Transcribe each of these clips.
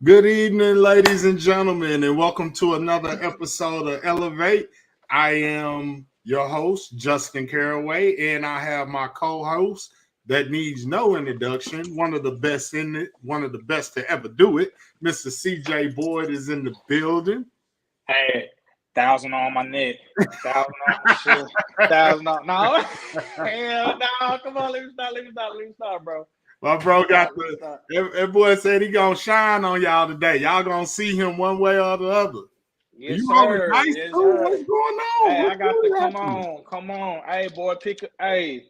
Good evening, ladies and gentlemen, and welcome to another episode of ELEV8. I am your host, Justin Caraway, and I have my co-host that needs no introduction, one of the best in it, one of the best to ever do it. Mr. CJ Boyd is in the building. Hey, 1,000 on my neck, 1,000 on my shit, 1,000 on no, hell no, come on, let me stop, bro. My bro got that boy said he gonna shine on y'all today. Y'all gonna see him one way or the other. Yes, you sir. Nice Yes, too? sir. What's going on? Hey, What's I got really to happening? come on. Hey, boy, hey.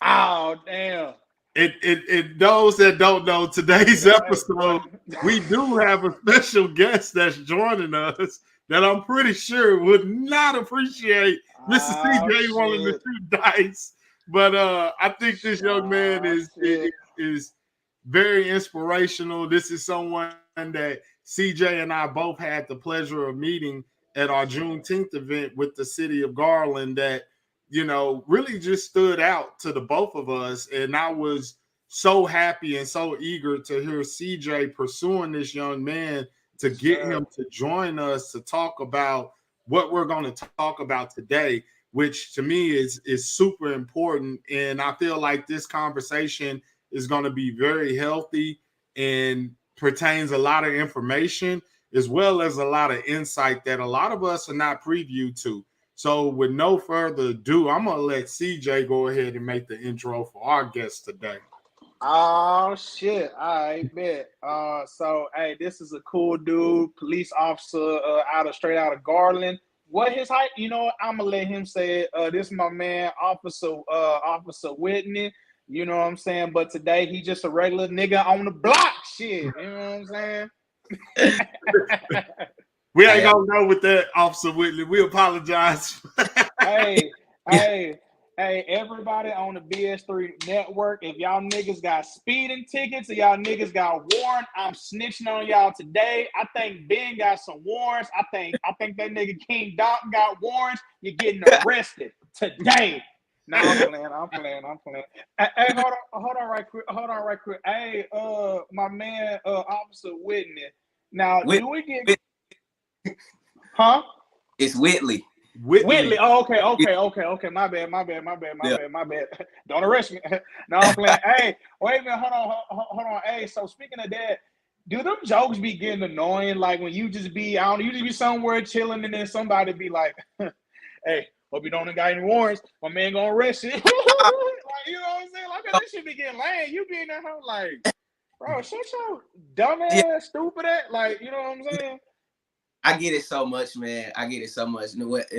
Oh, damn. It those that don't know today's episode, we do have a special guest that's joining us that I'm pretty sure would not appreciate Mr. CJ rolling the two dice. But I think this young man is very inspirational. This is someone that CJ and I both had the pleasure of meeting at our Juneteenth event with the city of Garland that, really just stood out to the both of us. And I was so happy and so eager to hear CJ pursuing this young man to get him to join us to talk about what we're going to talk about today, which to me is super important. And I feel like this conversation is going to be very healthy and pertains a lot of information as well as a lot of insight that a lot of us are not previewed to. So with no further ado, I'm going to let CJ go ahead and make the intro for our guest today. Oh, shit. All right, bet. So, hey, this is a cool dude, police officer straight out of Garland. What his height? You know what? I'm going to let him say it. This is my man, Officer Whitney. You know what I'm saying? But today, he just a regular nigga on the block. Shit. You know what I'm saying? We ain't gonna go with that, Officer Whitley. We apologize. Hey, everybody on the BS3 network, if y'all niggas got speeding tickets or y'all niggas got warrant, I'm snitching on y'all today. I think Ben got some warrants. I think that nigga King Doc got warrants. You're getting arrested today. No, I'm playing. Hey, hold on right quick. Hey, my man, Officer Whitney. Now, do we get... Huh? It's Whitley. Oh, okay. My bad. Don't arrest me. No, I'm playing. Hey, wait a minute. Hold on. Hey, so speaking of that, do them jokes be getting annoying? Like when you just be, you just be somewhere chilling and then somebody be like, hey, hope you don't got any warrants. My man gonna arrest you. Like, you know what I'm saying? Like, this shit be getting lame. You be in that house like, bro, shut your dumb ass, stupid ass. Like, you know what I'm saying? I get it so much, man.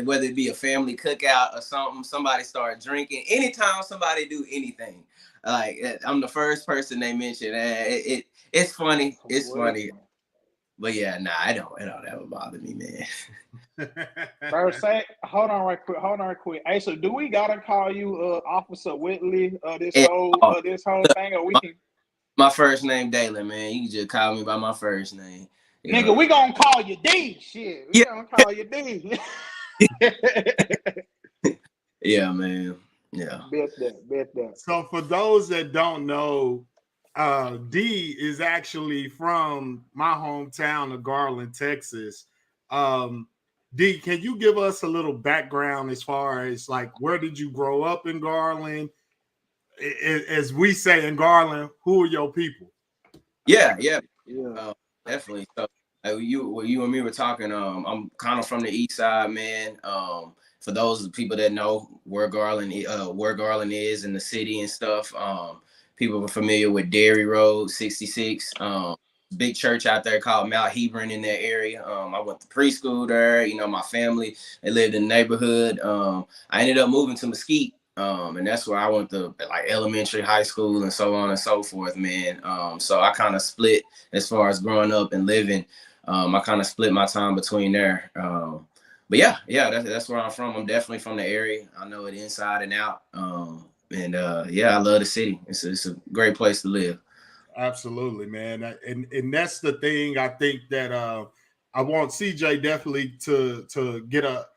Whether it be a family cookout or something, somebody start drinking. Anytime somebody do anything, like I'm the first person they mention. It's funny. It's funny. But yeah, it don't ever bother me, man. First, hold on right quick. Hey, so do we gotta call you Officer Whitley this whole thing, or we can? My first name Dalen, man. You can just call me by my first name. Nigga, we gonna call you D. Shit, we gonna call you D. Yeah, man. Yeah. Bet that. So for those that don't know, D is actually from my hometown of Garland, Texas. D, can you give us a little background as far as like where did you grow up in Garland? As we say in Garland, who are your people? Yeah. Definitely. So you and me were talking. I'm kind of from the east side, man. For those people that know where Garland is in the city and stuff, people are familiar with Dairy Road 66. Big church out there called Mount Hebron in that area. I went to preschool there. You know, my family, they lived in the neighborhood. I ended up moving to Mesquite. And that's where I went to like elementary, high school, and so on and so forth, man. So I kind of split as far as growing up and living. I kind of split my time between there. But yeah, that's where I'm from. I'm definitely from the area. I know it inside and out. And I love the city. It's a great place to live. Absolutely, man. And that's the thing. I think that I want CJ definitely to get a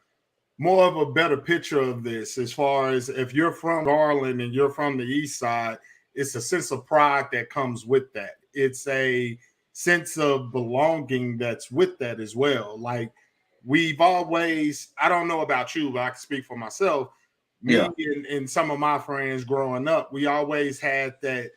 more of a better picture of this, as far as if you're from Garland and you're from the east side, it's a sense of pride that comes with that. It's a sense of belonging that's with that as well. Like we've always, I don't know about you, but I can speak for myself. Me and some of my friends growing up, we always had that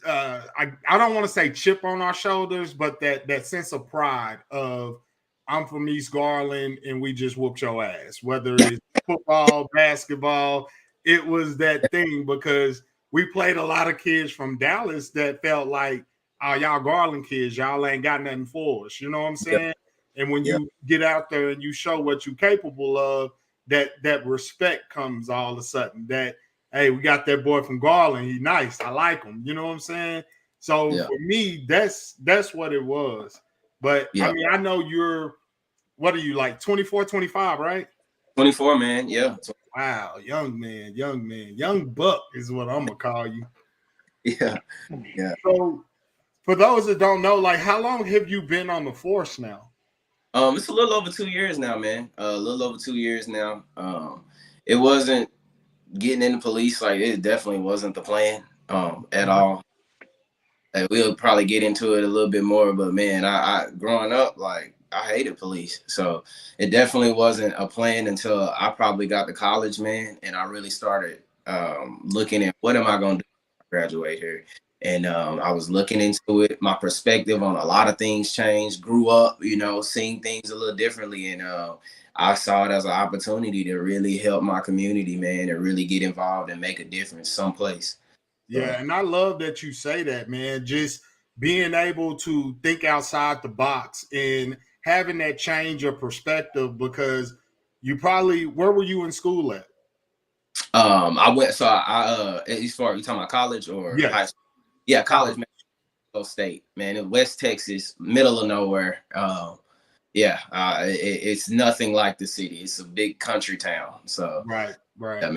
I don't want to say chip on our shoulders, but that sense of pride of I'm from East Garland and we just whooped your ass. Whether it's football, basketball, it was that thing because we played a lot of kids from Dallas that felt like, oh, y'all Garland kids, y'all ain't got nothing for us. You know what I'm saying? And when you get out there and you show what you're capable of, that respect comes all of a sudden. That, hey, we got that boy from Garland. He nice. I like him. You know what I'm saying? So for me, that's what it was. But I mean, I know you're, what are you, like 24, 25, right? 24, man. Yeah. Wow, young man, young buck is what I'm gonna call you. Yeah. So for those that don't know, like how long have you been on the force now? It's a little over 2 years now, man. A little over 2 years now. It wasn't getting in the police, like it definitely wasn't the plan at all. We'll probably get into it a little bit more, but man, I growing up, like I hated police. So it definitely wasn't a plan until I probably got to college, man, and I really started looking at what am I going to do when I graduate here. And I was looking into it. My perspective on a lot of things changed, grew up, seeing things a little differently. And I saw it as an opportunity to really help my community, man, and really get involved and make a difference someplace. Yeah, and I love that you say that, man. Just being able to think outside the box and having that change of perspective because you probably, where were you in school at? I went, so as far as you talking about college or high school? Yeah, college, man, State, man, in West Texas, middle of nowhere. It's nothing like the city. It's a big country town. So right. Yeah,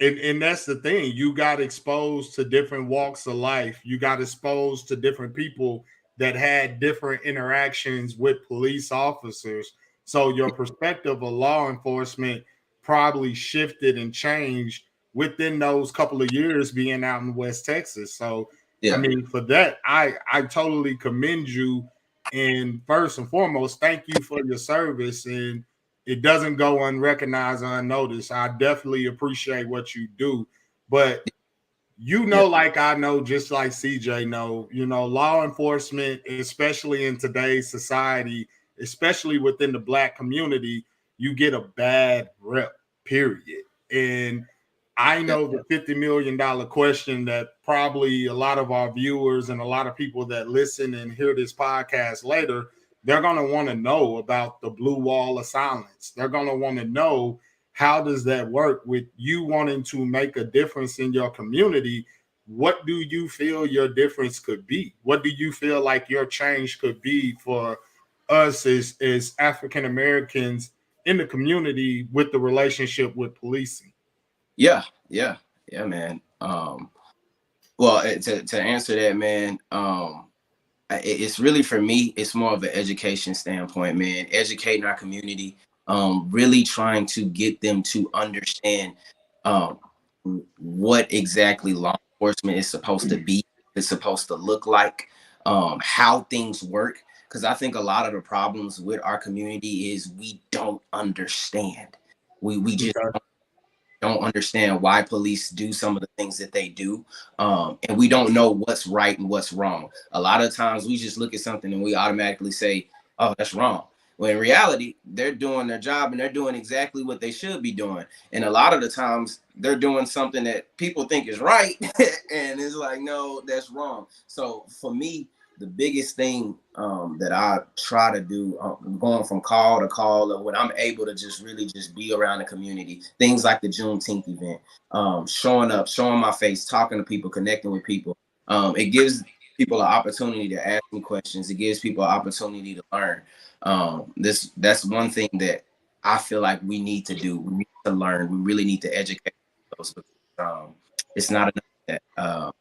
and that's the thing. You got exposed to different walks of life. You got exposed to different people that had different interactions with police officers. So your perspective of law enforcement probably shifted and changed within those couple of years being out in West Texas. So, I mean, for that, I totally commend you. And first and foremost, thank you for your service. And it doesn't go unrecognized or unnoticed. I definitely appreciate what you do. But like I know, just like CJ know, law enforcement, especially in today's society, especially within the Black community, you get a bad rep, period. And I know the $50 million question that probably a lot of our viewers and a lot of people that listen and hear this podcast later, they're going to want to know about the blue wall of silence. They're going to want to know, how does that work with you wanting to make a difference in your community? What do you feel your difference could be? What do you feel like your change could be for us as African Americans in the community with the relationship with policing? Yeah, man. Well, to answer that, man, it's really, for me, it's more of an education standpoint, man. Educating our community, really trying to get them to understand what exactly law enforcement is supposed to be, it's supposed to look like, how things work. Because I think a lot of the problems with our community is we don't understand. We just don't understand why police do some of the things that they do. And we don't know what's right and what's wrong. A lot of times we just look at something and we automatically say, oh, that's wrong. When in reality, they're doing their job and they're doing exactly what they should be doing. And a lot of the times they're doing something that people think is right. And it's like, no, that's wrong. So for me, the biggest thing that I try to do, going from call to call, when I'm able to just really just be around the community, things like the Juneteenth event, showing up, showing my face, talking to people, connecting with people. It gives people an opportunity to ask me questions. It gives people an opportunity to learn. That's one thing that I feel like we need to do. We need to learn. We really need to educate those. It's not enough that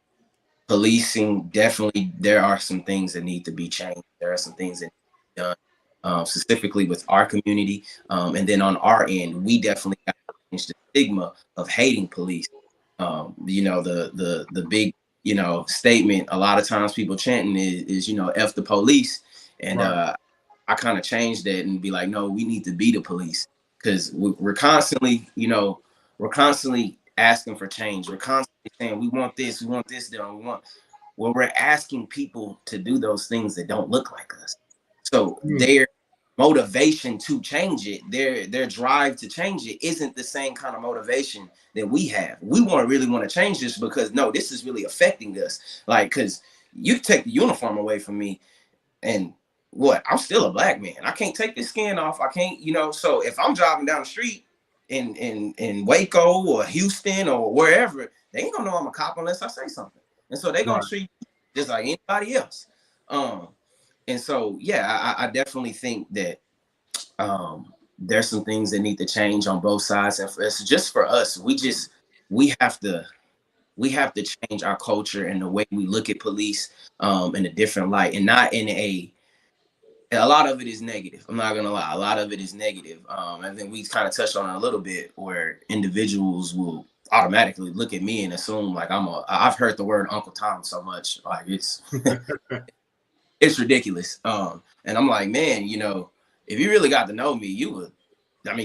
policing, definitely there are some things that need to be changed. There are some things that need to be done, specifically with our community. And then on our end, we definitely have to change the stigma of hating police. The big statement a lot of times people chanting is F the police. And Right. I kind of changed that and be like, no, we need to be the police, because we're constantly, we're constantly asking for change. We're constantly saying we want this done. Well, we're asking people to do those things that don't look like us. So their motivation to change it, their drive to change it isn't the same kind of motivation that we have. We really want to change this because no, this is really affecting us. Like, because you take the uniform away from me, and what? I'm still a black man. I can't take this skin off. I can't, so if I'm driving down the street in Waco or Houston or wherever, they ain't gonna know I'm a cop unless I say something. And so they're gonna treat me just like anybody else. And so, yeah, I definitely think that there's some things that need to change on both sides. And it's just for us, we have to change our culture and the way we look at police in a different light, and not in a lot of it is negative. I'm not gonna lie, a lot of it is negative. I think we kind of touched on it a little bit, where individuals will automatically look at me and assume like I've heard the word Uncle Tom so much, like it's it's ridiculous. And I'm like, man, if you really got to know me, you would,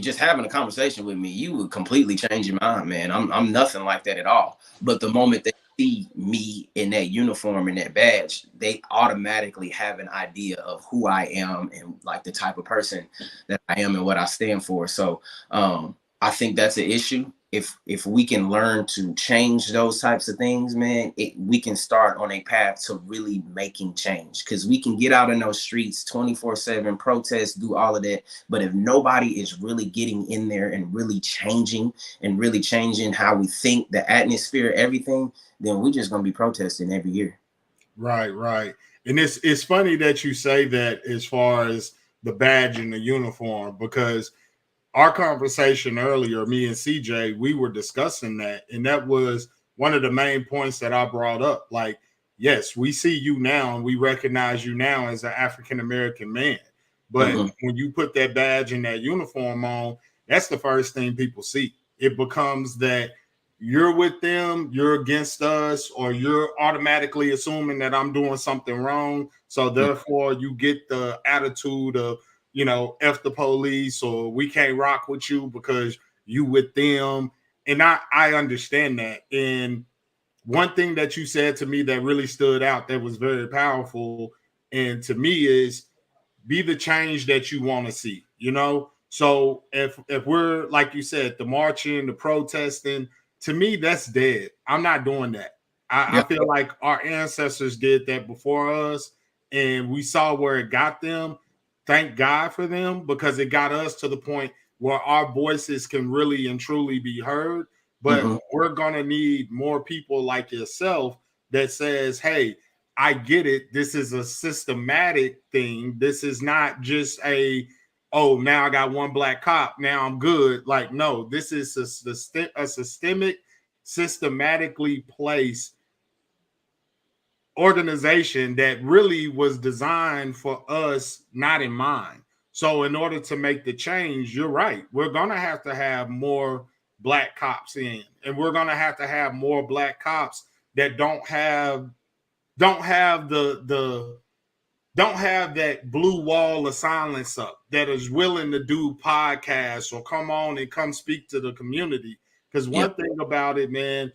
just having a conversation with me, you would completely change your mind, man. I'm nothing like that at all. But the moment they see me in that uniform and that badge, they automatically have an idea of who I am and like the type of person that I am and what I stand for. So I think that's an issue. If we can learn to change those types of things, man, we can start on a path to really making change, because we can get out in those streets 24/7, protest, do all of that. But if nobody is really getting in there and really changing how we think, the atmosphere, everything, then we're just going to be protesting every year. Right. And it's funny that you say that as far as the badge and the uniform, because our conversation earlier, me and CJ, we were discussing that. And that was one of the main points that I brought up. Like, yes, we see you now and we recognize you now as an African-American man. But when you put that badge and that uniform on, that's the first thing people see. It becomes that you're with them, you're against us, or you're automatically assuming that I'm doing something wrong. So therefore you get the attitude of, F the police, or we can't rock with you because you with them. And I understand that. And one thing that you said to me that really stood out, that was very powerful, and to me, is be the change that you want to see, So if we're, like you said, the marching, the protesting, to me, that's dead. I'm not doing that. I feel like our ancestors did that before us, and we saw where it got them. Thank God for them, because it got us to the point where our voices can really and truly be heard. But we're going to need more people like yourself that says, hey, I get it. This is a systematic thing. This is not just oh, now I got one black cop, now I'm good. Like, no, this is a systemic, systematically placed organization that really was designed for us, not in mind. So in order to make the change, you're right, we're going to have more black cops in, and we're going to have more black cops that don't have that blue wall of silence up, that is willing to do podcasts or come on and come speak to the community. Because one thing about it, man,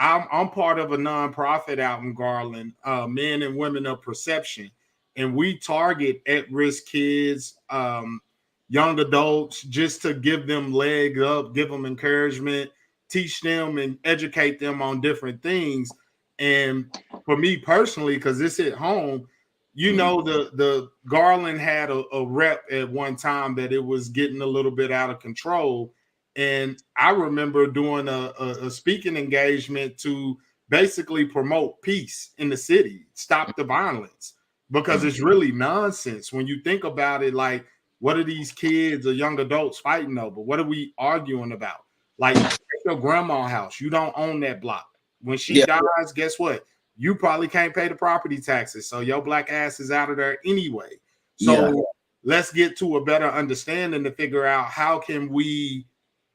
I'm part of a nonprofit out in Garland, Men and Women of Perception, and we target at-risk kids, young adults, just to give them leg up, give them encouragement, teach them and educate them on different things. And for me personally, because this hit home, the Garland had a rep at one time that it was getting a little bit out of control. And I remember doing a speaking engagement to basically promote peace in the city, stop the violence, because it's really nonsense when you think about it. Like, what are these kids or young adults fighting over? What are we arguing about? Like, take your grandma's house. You don't own that block. When she dies, guess what? You probably can't pay the property taxes. So your black ass is out of there anyway. So let's get to a better understanding to figure out how can we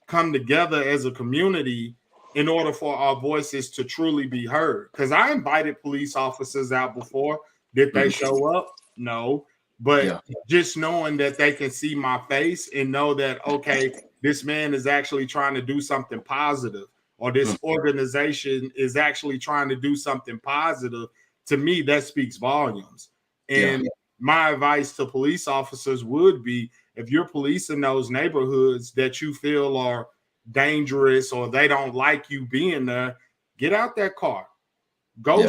come together as a community in order for our voices to truly be heard. Because I invited police officers out before. Did they show up? No. But just knowing that they can see my face and know that, okay, this man is actually trying to do something positive, or this organization is actually trying to do something positive, to me, that speaks volumes. And my advice to police officers would be, if you're policing those neighborhoods that you feel are dangerous or they don't like you being there, get out that car. Go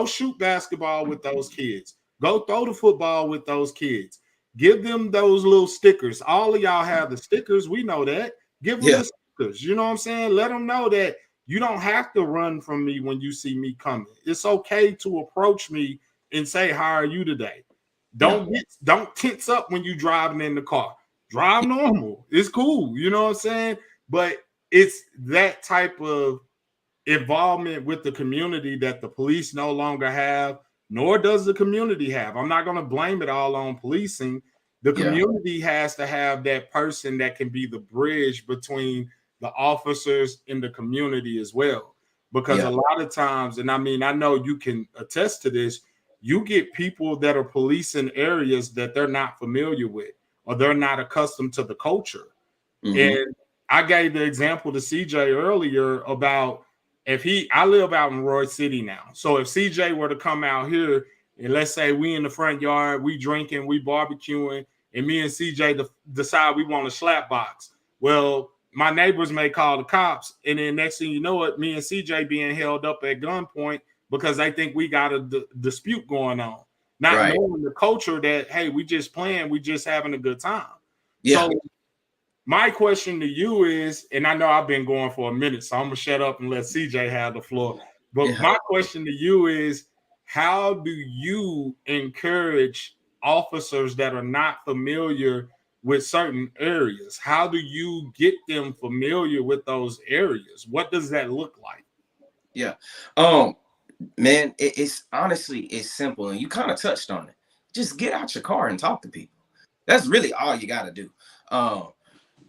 shoot basketball with those kids. Go throw the football with those kids. Give them those little stickers. All of y'all have the stickers. We know that. Give them the stickers. You know what I'm saying? Let them know that you don't have to run from me when you see me coming. It's okay to approach me and say, how are you today? Don't tense up when you're driving in the car. Drive normal. It's cool. You know what I'm saying? But it's that type of involvement with the community that the police no longer have, nor does the community have. I'm not going to blame it all on policing. The community has to have that person that can be the bridge between the officers and the community as well. Because a lot of times, and I mean, I know you can attest to this, you get people that are policing areas that they're not familiar with, or they're not accustomed to the culture. And I gave the example to CJ earlier about, I live out in Roy City now. So if CJ were to come out here and let's say we in the front yard, we drinking, we barbecuing, and me and CJ decide we want a slap box. Well, my neighbors may call the cops, and then next thing you know it, me and CJ being held up at gunpoint because they think we got a dispute going on. Not knowing the culture that, hey, we just playing, we just having a good time. So my question to you is, and I know I've been going for a minute, so I'm going to shut up and let CJ have the floor. But my question to you is, how do you encourage officers that are not familiar with certain areas? How do you get them familiar with those areas? What does that look like? Man, it's honestly, it's simple. And you kind of touched on it. Just get out your car and talk to people. That's really all you got to do.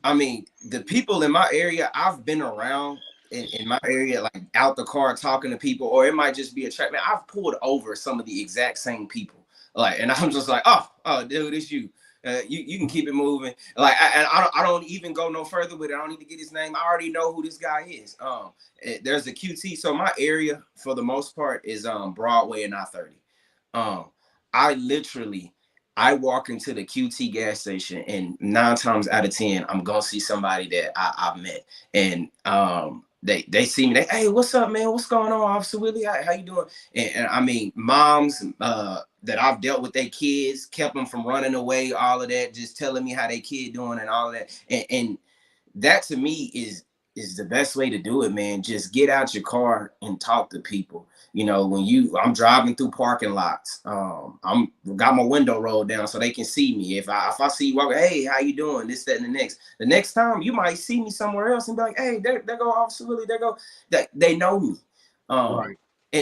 I mean, the people in my area, I've been around in my area, like out the car talking to people, or it might just be a track. Man, I've pulled over some of the exact same people. Like, and I'm just like, oh, dude, it's you. You can keep it moving. Like, I don't even go no further with it. I don't need to get his name. I already know who this guy is. There's a QT. So my area, for the most part, is Broadway and I-30. I walk into the QT gas station, and 9 times out of 10, I'm gonna see somebody that I've met, and they see me. Hey, what's up, man? What's going on, Officer Willie? How you doing? And I mean, moms that I've dealt with, their kids, kept them from running away, all of that, just telling me how their kid doing and all of that, and that to me is the best way to do it, man. Just get out your car and talk to people. You know, I'm driving through parking lots, I'm got my window rolled down so they can see me. If I see you walking, hey, how you doing? This, that, and the next time you might see me somewhere else and be like, hey, there go Officer Willie, there go. That they know me. And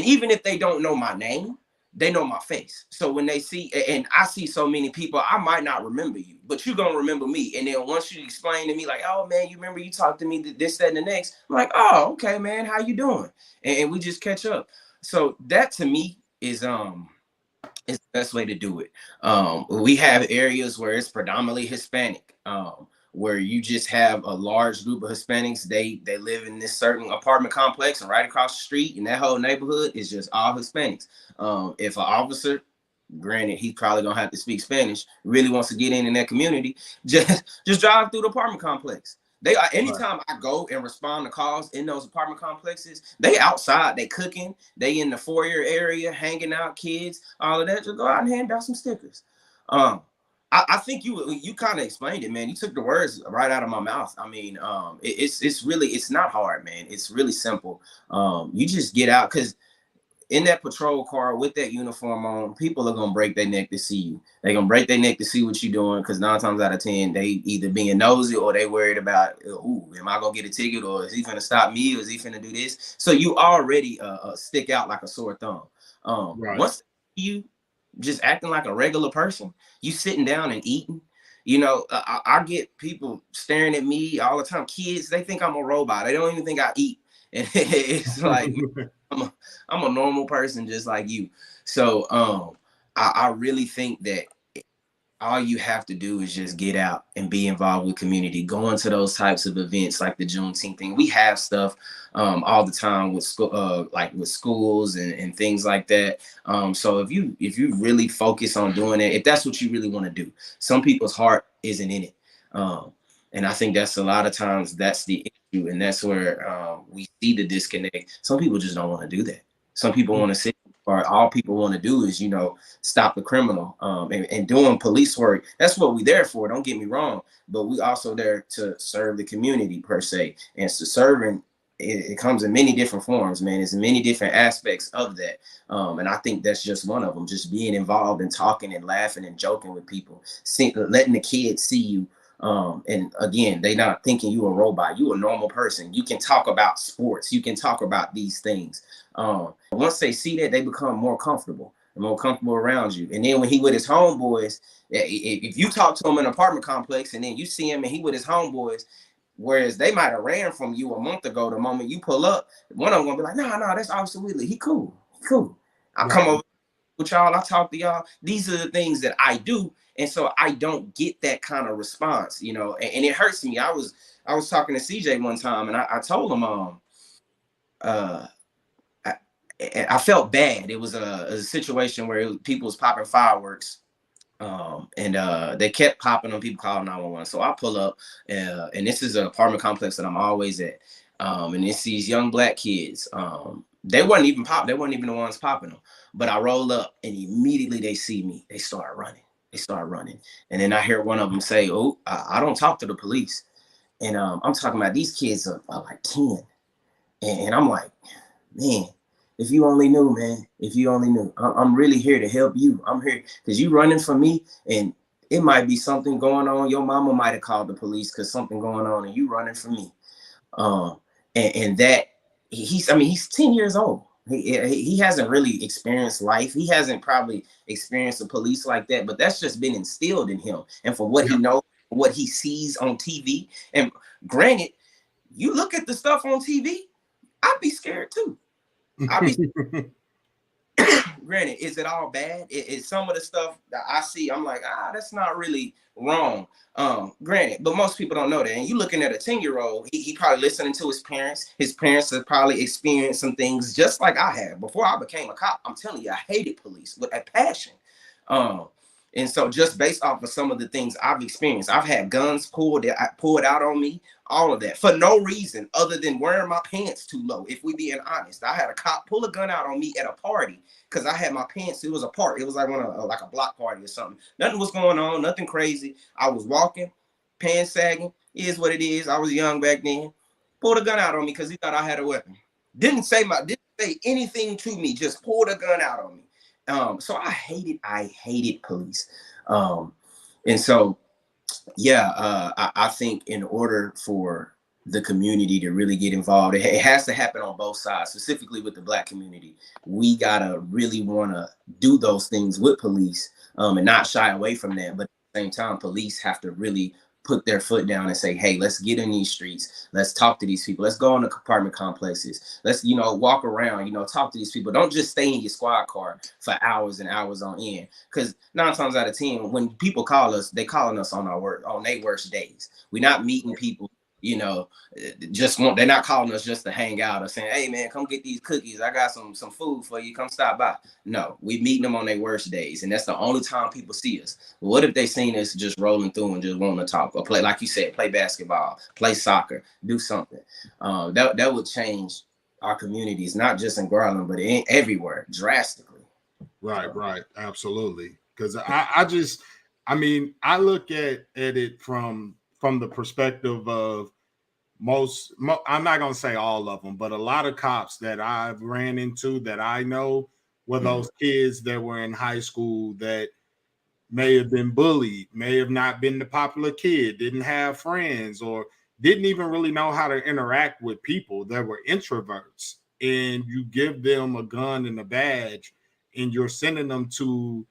even if they don't know my name, they know my face. So when they see, and I see so many people, I might not remember you, but you're going to remember me. And then once you explain to me, like, oh man, you remember you talked to me this, that, and the next, I'm like, oh, okay, man, how you doing? And we just catch up. So that to me is the best way to do it. We have areas where it's predominantly Hispanic, where you just have a large group of Hispanics. They live in this certain apartment complex, and right across the street in that whole neighborhood is just all Hispanics. If an officer, granted, he's probably gonna have to speak Spanish, really wants to get in that community, just drive through the apartment complex. They are, anytime I go and respond to calls in those apartment complexes, they outside, they cooking, they in the foyer area, hanging out, kids, all of that. Just go out and hand out some stickers. I think you kind of explained it, man. You took the words right out of my mouth. I mean, it's not hard, man. It's really simple. You just get out, because in that patrol car with that uniform on, people are gonna break their neck to see you. They're gonna break their neck to see what you're doing, because 9 times out of 10, they either being nosy or they worried about, ooh, am I gonna get a ticket, or is he gonna stop me, or is he gonna do this? So you already stick out like a sore thumb. Once you just acting like a regular person, you sitting down and eating. You know, I get people staring at me all the time. Kids, they think I'm a robot. They don't even think I eat. And it's like I'm a normal person just like you. So I really think that all you have to do is just get out and be involved with community, go into those types of events like the Juneteenth thing. We have stuff all the time with school, like with schools and things like that. So if you really focus on doing it, if that's what you really want to do, some people's heart isn't in it. And I think that's a lot of times that's the issue, and that's where we see the disconnect. Some people just don't want to do that. Some people want to sit, or all people want to do is, stop the criminal, and doing police work. That's what we're there for. Don't get me wrong, but we also there to serve the community per se. And so serving, it comes in many different forms, man. There's many different aspects of that. And I think that's just one of them, just being involved and talking and laughing and joking with people, letting the kids see you. And again, they not thinking you a robot. You a normal person. You can talk about sports. You can talk about these things. Once they see that, they become more comfortable around you. And then when he with his homeboys, if you talk to him in an apartment complex and then you see him and he with his homeboys, whereas they might have ran from you a month ago, the moment you pull up, one of them gonna be like, no, that's absolutely, he cool. I'll come over with y'all, I talk to y'all. These are the things that I do. And so I don't get that kind of response, and it hurts me. I was talking to CJ one time and I told him, I felt bad. It was a situation where people was popping fireworks, and they kept popping them. People calling 911. So I pull up, and this is an apartment complex that I'm always at, and it's these young black kids. They weren't even They weren't even the ones popping them. But I roll up, and immediately they see me. They start running. And then I hear one of them say, "Oh, I don't talk to the police." And I'm talking about these kids are like 10, and I'm like, man. If you only knew, man, if you only knew, I'm really here to help you. I'm here because you running from me, and it might be something going on. Your mama might have called the police because something going on, and you running from me. And that he's 10 years old. He hasn't really experienced life. He hasn't probably experienced the police like that, but that's just been instilled in him. And for what he knows, what he sees on TV. And granted, you look at the stuff on TV, I'd be scared too. Granted, is it all bad? Is some of the stuff that I see, I'm like, that's not really wrong. Granted, but most people don't know that. And you looking at a 10-year-old, he probably listening to his parents. His parents have probably experienced some things just like I have. Before I became a cop, I'm telling you, I hated police with a passion. And so just based off of some of the things I've experienced, I've had guns pulled out on me, all of that for no reason other than wearing my pants too low. If we being honest, I had a cop pull a gun out on me at a party because I had my pants. It was a party. It was like like a block party or something. Nothing was going on. Nothing crazy. I was walking, pants sagging. It is what it is. I was young back then. Pulled a gun out on me because he thought I had a weapon. Didn't say anything to me. Just pulled a gun out on me. So I hated police. And so, I think in order for the community to really get involved, it has to happen on both sides, specifically with the Black community. We gotta really want to do those things with police, and not shy away from that. But at the same time, police have to really put their foot down and say, hey, let's get in these streets. Let's talk to these people. Let's go in the apartment complexes. Let's, walk around, talk to these people. Don't just stay in your squad car for hours and hours on end. Because 9 times out of 10, when people call us, they calling us on their worst days. We're not meeting people, they're not calling us just to hang out or saying, hey man, come get these cookies. I got some food for you. Come stop by. No, we meeting them on their worst days. And that's the only time people see us. What if they seen us just rolling through and just wanting to talk or play, like you said, play basketball, play soccer, do something? That would change our communities, not just in Garland, but everywhere drastically. Right. Absolutely. Because I look at it from the perspective of I'm not going to say all of them, but a lot of cops that I've ran into that I know were those kids that were in high school that may have been bullied, may have not been the popular kid, didn't have friends, or didn't even really know how to interact with people that were introverts. And you give them a gun and a badge and you're sending them to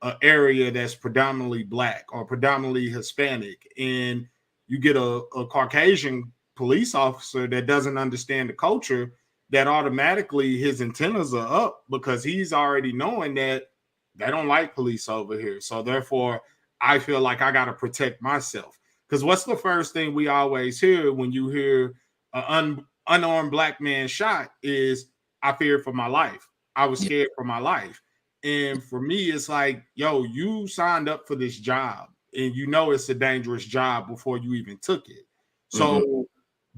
an area that's predominantly Black or predominantly Hispanic, and you get a Caucasian police officer that doesn't understand the culture, that automatically his antennas are up because he's already knowing that they don't like police over here. So therefore, I feel like I got to protect myself. Because what's the first thing we always hear when you hear an unarmed black man shot is, I feared for my life. I was scared for my life. And for me, it's like, yo, you signed up for this job and you know it's a dangerous job before you even took it. So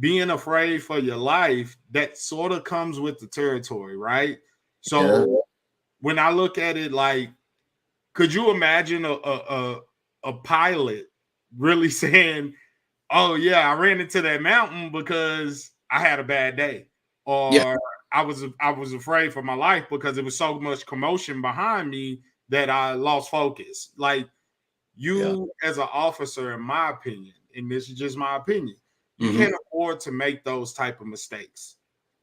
being afraid for your life, that sort of comes with the territory, right? So when I look at it, like, could you imagine a pilot really saying, oh yeah, I ran into that mountain because I had a bad day, or I was afraid for my life because there was so much commotion behind me that I lost focus. Like, you as an officer, in my opinion, and this is just my opinion, you can't afford to make those type of mistakes.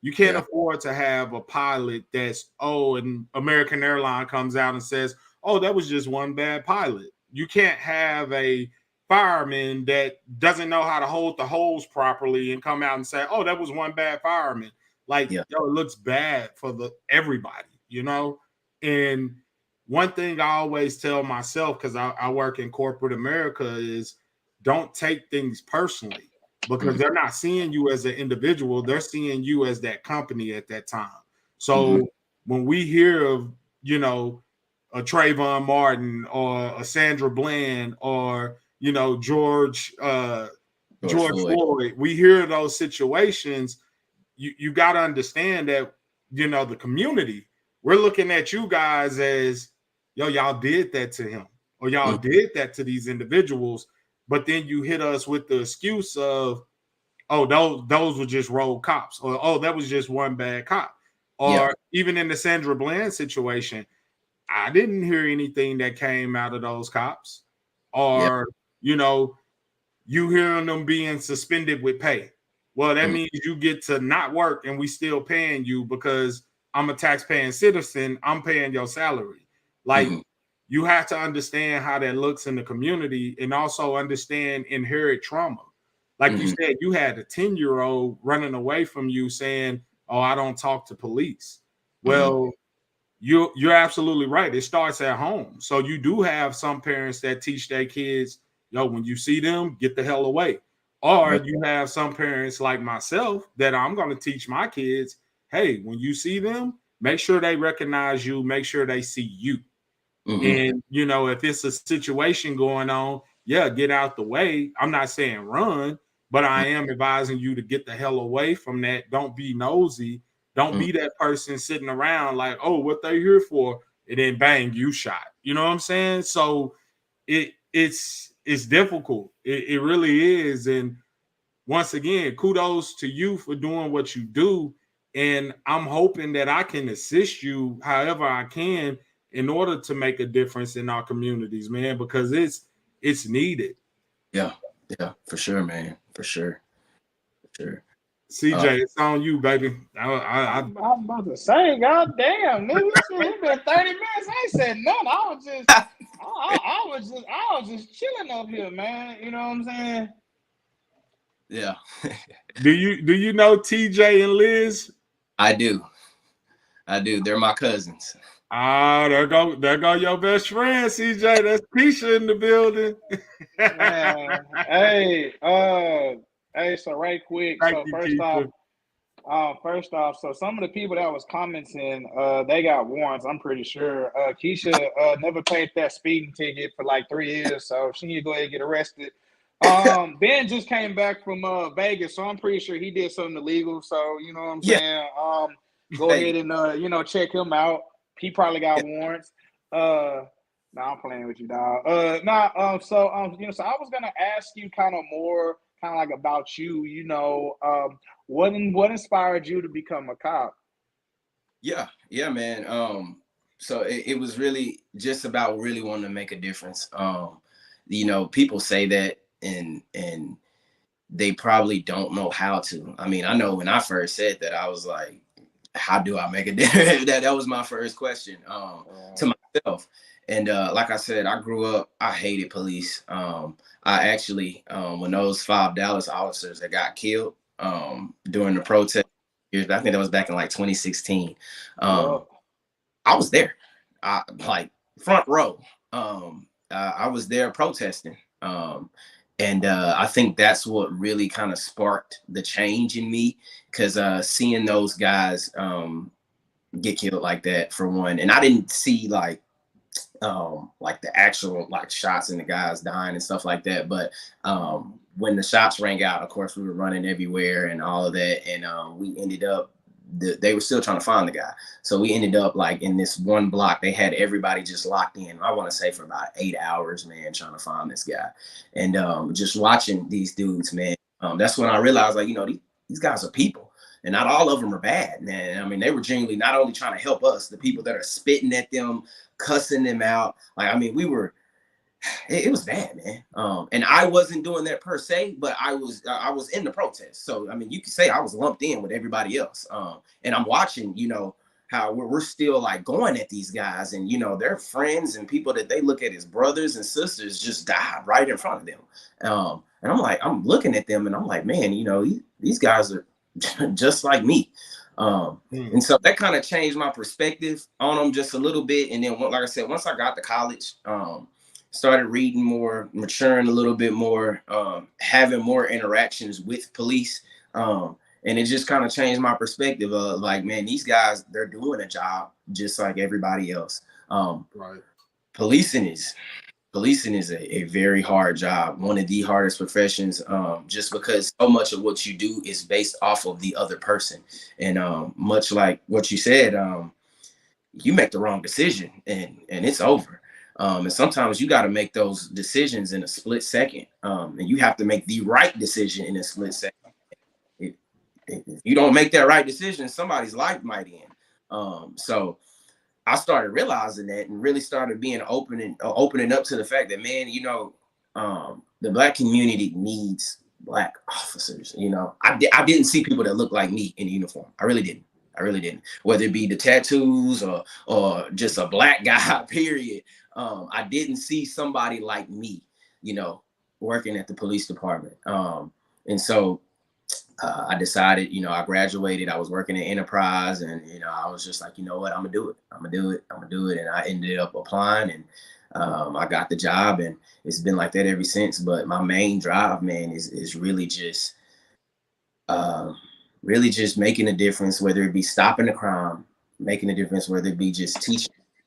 You can't afford to have a pilot that's, and American Airline comes out and says, oh, that was just one bad pilot. You can't have a fireman that doesn't know how to hold the hose properly and come out and say, oh, that was one bad fireman. Like, it looks bad for everybody, you know? And one thing I always tell myself, because I work in corporate America, is don't take things personally, because they're not seeing you as an individual. They're seeing you as that company at that time. So when we hear of, you know, a Trayvon Martin or a Sandra Bland or, you know, George Floyd, we hear those situations. You got to understand that, you know, the community, we're looking at you guys as, yo, y'all did that to him, or y'all did that to these individuals. But then you hit us with the excuse of, oh, those were just rogue cops, or, oh, that was just one bad cop. Or even in the Sandra Bland situation, I didn't hear anything that came out of those cops. Or, you know, you hearing them being suspended with pay. Well, that means you get to not work and we still paying you because I'm a tax-paying citizen. I'm paying your salary. Like, you have to understand how that looks in the community, and also understand inherent trauma. Like you said, you had a 10-year-old running away from you saying, oh, I don't talk to police. Well, you're absolutely right. It starts at home. So you do have some parents that teach their kids, yo, when you see them, get the hell away. Or you have some parents like myself that I'm going to teach my kids, hey, when you see them, make sure they recognize you, make sure they see you. And, you know, if it's a situation going on, get out the way. I'm not saying run, but I am advising you to get the hell away from that. Don't be nosy. Don't be that person sitting around like, oh, what they here for? And then bang, you shot. You know what I'm saying? So it's difficult. It really is. And once again, kudos to you for doing what you do. And I'm hoping that I can assist you however I can in order to make a difference in our communities, man, because it's needed. Yeah, for sure, man. For sure. CJ, it's on you, baby. I'm about to say, goddamn, nigga, it's been 30 minutes. I ain't said nothing. I was just chilling up here, man. You know what I'm saying? Yeah. Do you know TJ and Liz? I do. They're my cousins. There go your best friend, CJ. That's Keisha in the building. Man, hey, so right quick. First off, so some of the people that was commenting, they got warrants, I'm pretty sure. Keisha never paid that speeding ticket for like 3 years, so she need to go ahead and get arrested. Ben just came back from Vegas, so I'm pretty sure he did something illegal. So you know what I'm saying? Go ahead and check him out. He probably got warrants. I'm playing with you, dog. So I was gonna ask you kind of like about you. You know, what inspired you to become a cop? Yeah, man. So it was really just about really wanting to make a difference. You know, people say that and they probably don't know how to. I mean, I know when I first said that, I was like, how do I make a difference? that was my first question to myself. And like I said, I grew up, I hated police. I actually, when those 5 Dallas officers that got killed, during the protest years. I think that was back in like 2016. Yup. I was there, like front row. I was there protesting. And I think that's what really kind of sparked the change in me, because seeing those guys get killed like that, for one, and I didn't see like the actual like shots and the guys dying and stuff like that, but when the shots rang out, of course we were running everywhere and all of that, and we ended up, they were still trying to find the guy, so we ended up like in this one block, they had everybody just locked in, I want to say for about 8 hours, man, trying to find this guy. And just watching these dudes, man, that's when I realized, like, you know, these guys are people, and not all of them are bad, man. I mean, they were genuinely not only trying to help us, the people that are spitting at them, cussing them out, like, I mean, it was bad, man. And I wasn't doing that per se, but I was in the protest. So, I mean, you could say I was lumped in with everybody else. And I'm watching, you know, how we're still like going at these guys, and, you know, their friends and people that they look at as brothers and sisters just died right in front of them. And I'm looking at them and I'm like, man, you know, these guys are just like me. And so that kind of changed my perspective on them just a little bit. And then, like I said, once I got to college, started reading more, maturing a little bit more, having more interactions with police. And it just kind of changed my perspective of like, man, these guys, they're doing a job just like everybody else. Right. Policing is a very hard job, one of the hardest professions, just because so much of what you do is based off of the other person. And much like what you said, you make the wrong decision and it's over. And sometimes you got to make those decisions in a split second, and you have to make the right decision in a split second. If you don't make that right decision, somebody's life might end. So I started realizing that and really started being opening up to the fact that, man, you know, the Black community needs Black officers. You know, I didn't see people that looked like me in uniform. I really didn't. Whether it be the tattoos or just a Black guy, period. I didn't see somebody like me, you know, working at the police department. And so I decided, you know, I graduated, I was working at Enterprise, and, you know, I was just like, you know what, I'm gonna do it. And I ended up applying, and I got the job, and it's been like that ever since. But my main drive, man, is really just making a difference, whether it be stopping the crime, making a difference, whether it be just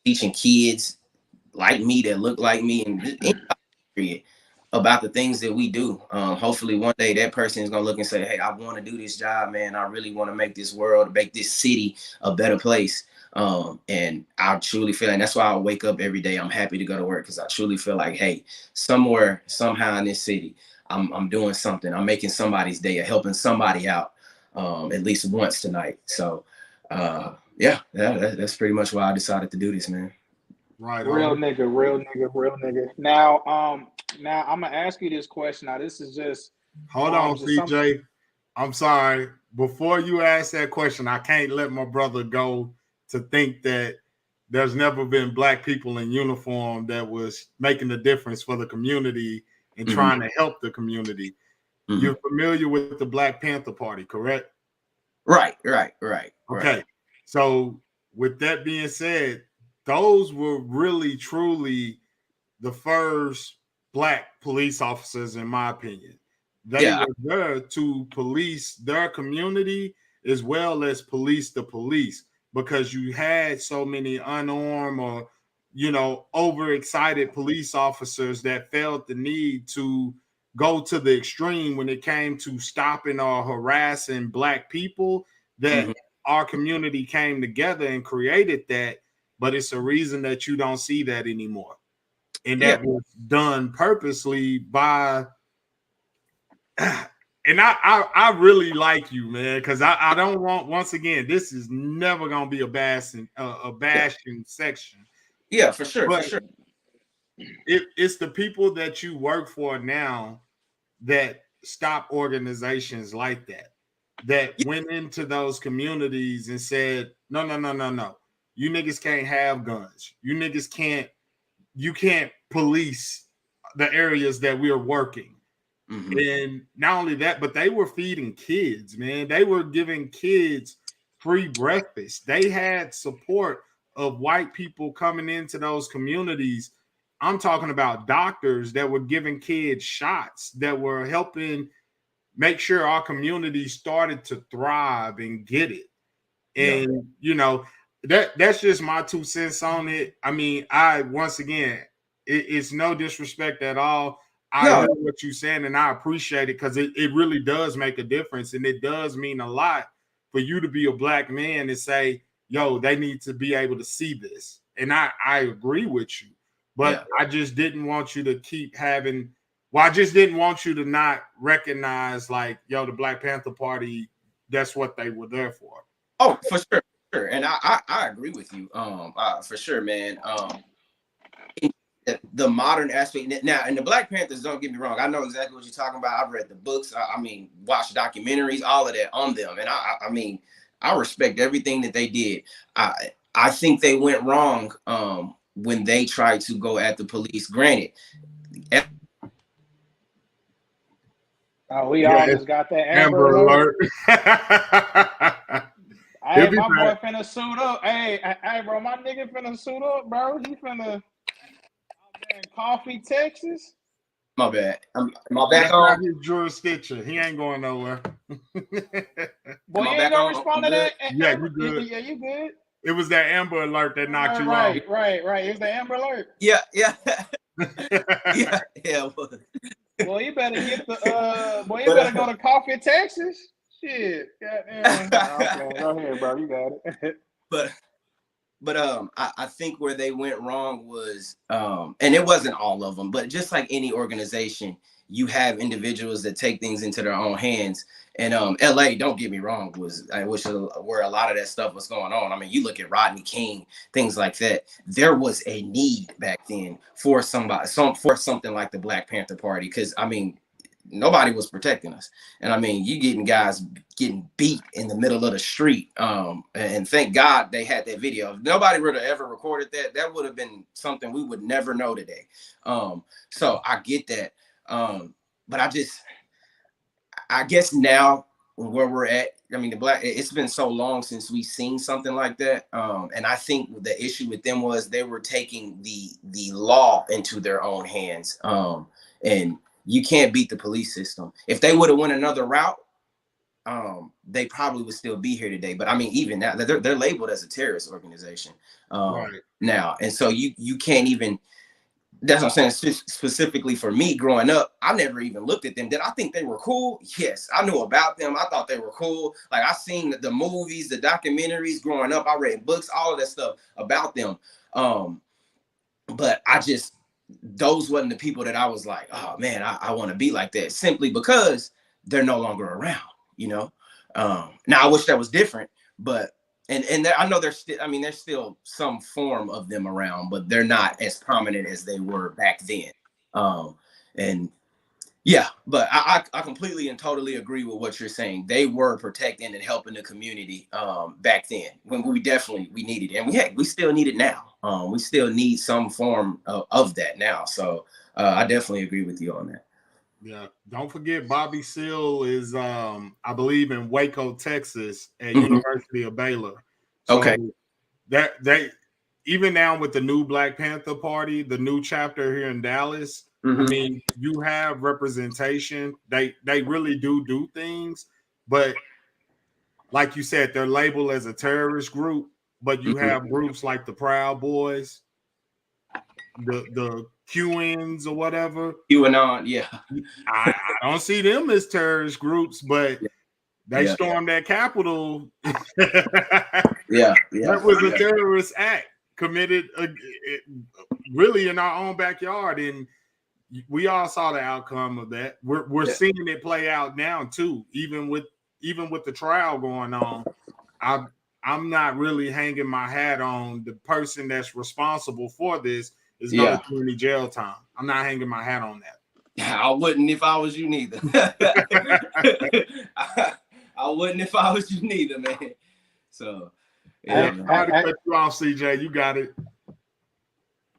teaching kids like me that look like me, and about the things that we do. Hopefully one day that person is gonna look and say, hey, I want to do this job, man. I really want to make this world, make this city a better place. And I truly feel, and that's why I wake up every day. I'm happy to go to work, because I truly feel like, hey, somewhere, somehow in this city, I'm doing something. I'm making somebody's day, or helping somebody out, at least once tonight. So that's pretty much why I decided to do this, man. Right. Real nigga. Now I'm gonna ask you this question. Now, this is just hold on, CJ. I'm sorry. Before you ask that question, I can't let my brother go to think that there's never been Black people in uniform that was making a difference for the community and trying to help the community. You're familiar with the Black Panther Party, correct? Right. Okay. So with that being said, those were really, truly the first Black police officers, in my opinion. They were there to police their community as well as police the police, because you had so many unarmed or, you know, overexcited police officers that felt the need to go to the extreme when it came to stopping or harassing Black people, that our community came together and created that. But it's a reason that you don't see that anymore. And that was done purposely by, and I really like you, man, because I don't want, once again, this is never gonna be a bashing section. Yeah, for sure. But it's the people that you work for now that stop organizations like that went into those communities and said, no. You niggas can't have guns. You can't police the areas that we are working. Mm-hmm. And not only that, but they were feeding kids, man. They were giving kids free breakfast. They had support of white people coming into those communities. I'm talking about doctors that were giving kids shots, that were helping make sure our community started to thrive and get it. And you know, that's just my 2 cents on it. I mean, once again, it's no disrespect at all. I hear what you're saying, and I appreciate it, because it really does make a difference, and it does mean a lot for you to be a black man and say, yo, they need to be able to see this. And I agree with you, but I just didn't want you to keep having, I just didn't want you to not recognize, like, yo, the Black Panther Party, that's what they were there for. Oh, for sure. And I agree with you. For sure, man. The modern aspect now, and the Black Panthers, don't get me wrong, I know exactly what you're talking about. I've read the books, I mean, watched documentaries, all of that on them, and I mean, I respect everything that they did. I think they went wrong when they tried to go at the police. Granted, we all just got that Amber Alert. Hey, my boy finna suit up. Hey, bro, my nigga finna suit up, bro. He finna in Coffee, Texas. My bad. My back on his jurisdiction. He ain't going nowhere. Boy, you ain't gonna respond to that? Yeah, you good. Yeah, you good. It was that Amber Alert that knocked you out. out. Right. It was the Amber Alert. Yeah. yeah. Boy, you better get the boy, you better go to Coffee, Texas. Shit. Goddamn. Go ahead, bro. You got it. But I think where they went wrong was, and it wasn't all of them, but just like any organization, you have individuals that take things into their own hands. And LA, don't get me wrong, was where a lot of that stuff was going on. I mean, you look at Rodney King, things like that. There was a need back then for something like the Black Panther Party, because I mean, nobody was protecting us. And I mean, you getting guys getting beat in the middle of the street. And thank God they had that video. If nobody would have ever recorded that, that would have been something we would never know today. So I get that. But I guess now where we're at, I mean, it's been so long since we've seen something like that. And I think the issue with them was they were taking the law into their own hands. And you can't beat the police system. If they would have went another route, they probably would still be here today. But I mean, even now, they're labeled as a terrorist organization now. And so you can't even, that's what I'm saying, specifically for me growing up, I never even looked at them. Did I think they were cool? Yes, I knew about them. I thought they were cool. Like, I seen the movies, the documentaries growing up. I read books, all of that stuff about them. But those wasn't the people that I was like, oh man, I want to be like that, simply because they're no longer around, you know? Now I wish that was different, but, and I know there's still some form of them around, but they're not as prominent as they were back then. And yeah, but I completely and totally agree with what you're saying. They were protecting and helping the community back then, when we needed it. And we still need it now. We still need some form of that now. So I definitely agree with you on that. Yeah. Don't forget, Bobby Seale is, I believe, in Waco, Texas at University of Baylor. So okay. They even now with the new Black Panther Party, the new chapter here in Dallas, I mean, you have representation. They really do things, but like you said, they're labeled as a terrorist group. But you have groups like the Proud Boys, the QNs or whatever. QAnon, yeah. I don't see them as terrorist groups, but they stormed that Capitol. That was a terrorist act committed really in our own backyard, and we all saw the outcome of that. We're seeing it play out now too, even with the trial going on. I'm not really hanging my hat on the person that's responsible for this is going to 20 jail time. I'm not hanging my hat on that. I wouldn't if I was you neither. I wouldn't if I was you neither, man. So yeah, I cut you off, CJ. You got it.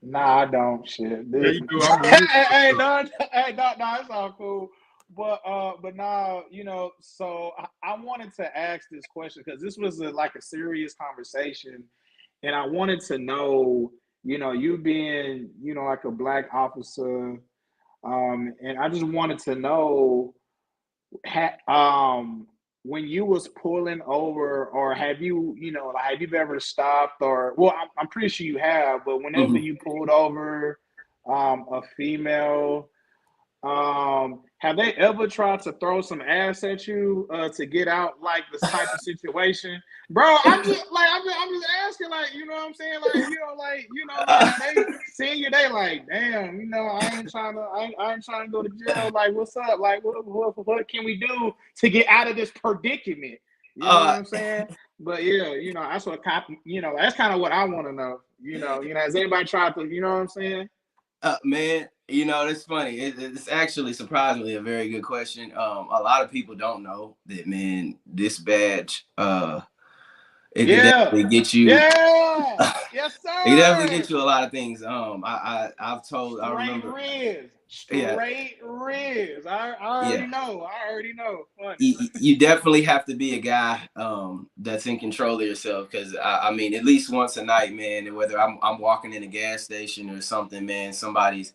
Nah, I don't. Shit. Yeah, you do. Hey, no, it's all cool. but now, so I wanted to ask this question because this was like a serious conversation, and I wanted to know, you being, like a Black officer, and I just wanted to know, when you was pulling over, or have you, like, have you ever stopped, or, well, I'm pretty sure you have, but whenever you pulled over, a female, have they ever tried to throw some ass at you to get out like this type of situation, bro? I'm just asking, like, you know what I'm saying, like, they seeing you, they like, damn, I ain't trying to go to jail. Like, what's up? Like, what can we do to get out of this predicament? You know what I'm saying? But yeah, that's what that's kind of what I want to know. Has anybody tried to, you know what I'm saying? Man, it's funny. It's actually surprisingly a very good question. A lot of people don't know that, man. This badge, it can definitely get you. Yeah, yes, sir. It can definitely get you a lot of things. I've told. Straight I remember. Riz. Straight Riz. I already know. Funny. You definitely have to be a guy that's in control of yourself, because I mean, at least once a night, man, whether I'm walking in a gas station or something, man, somebody's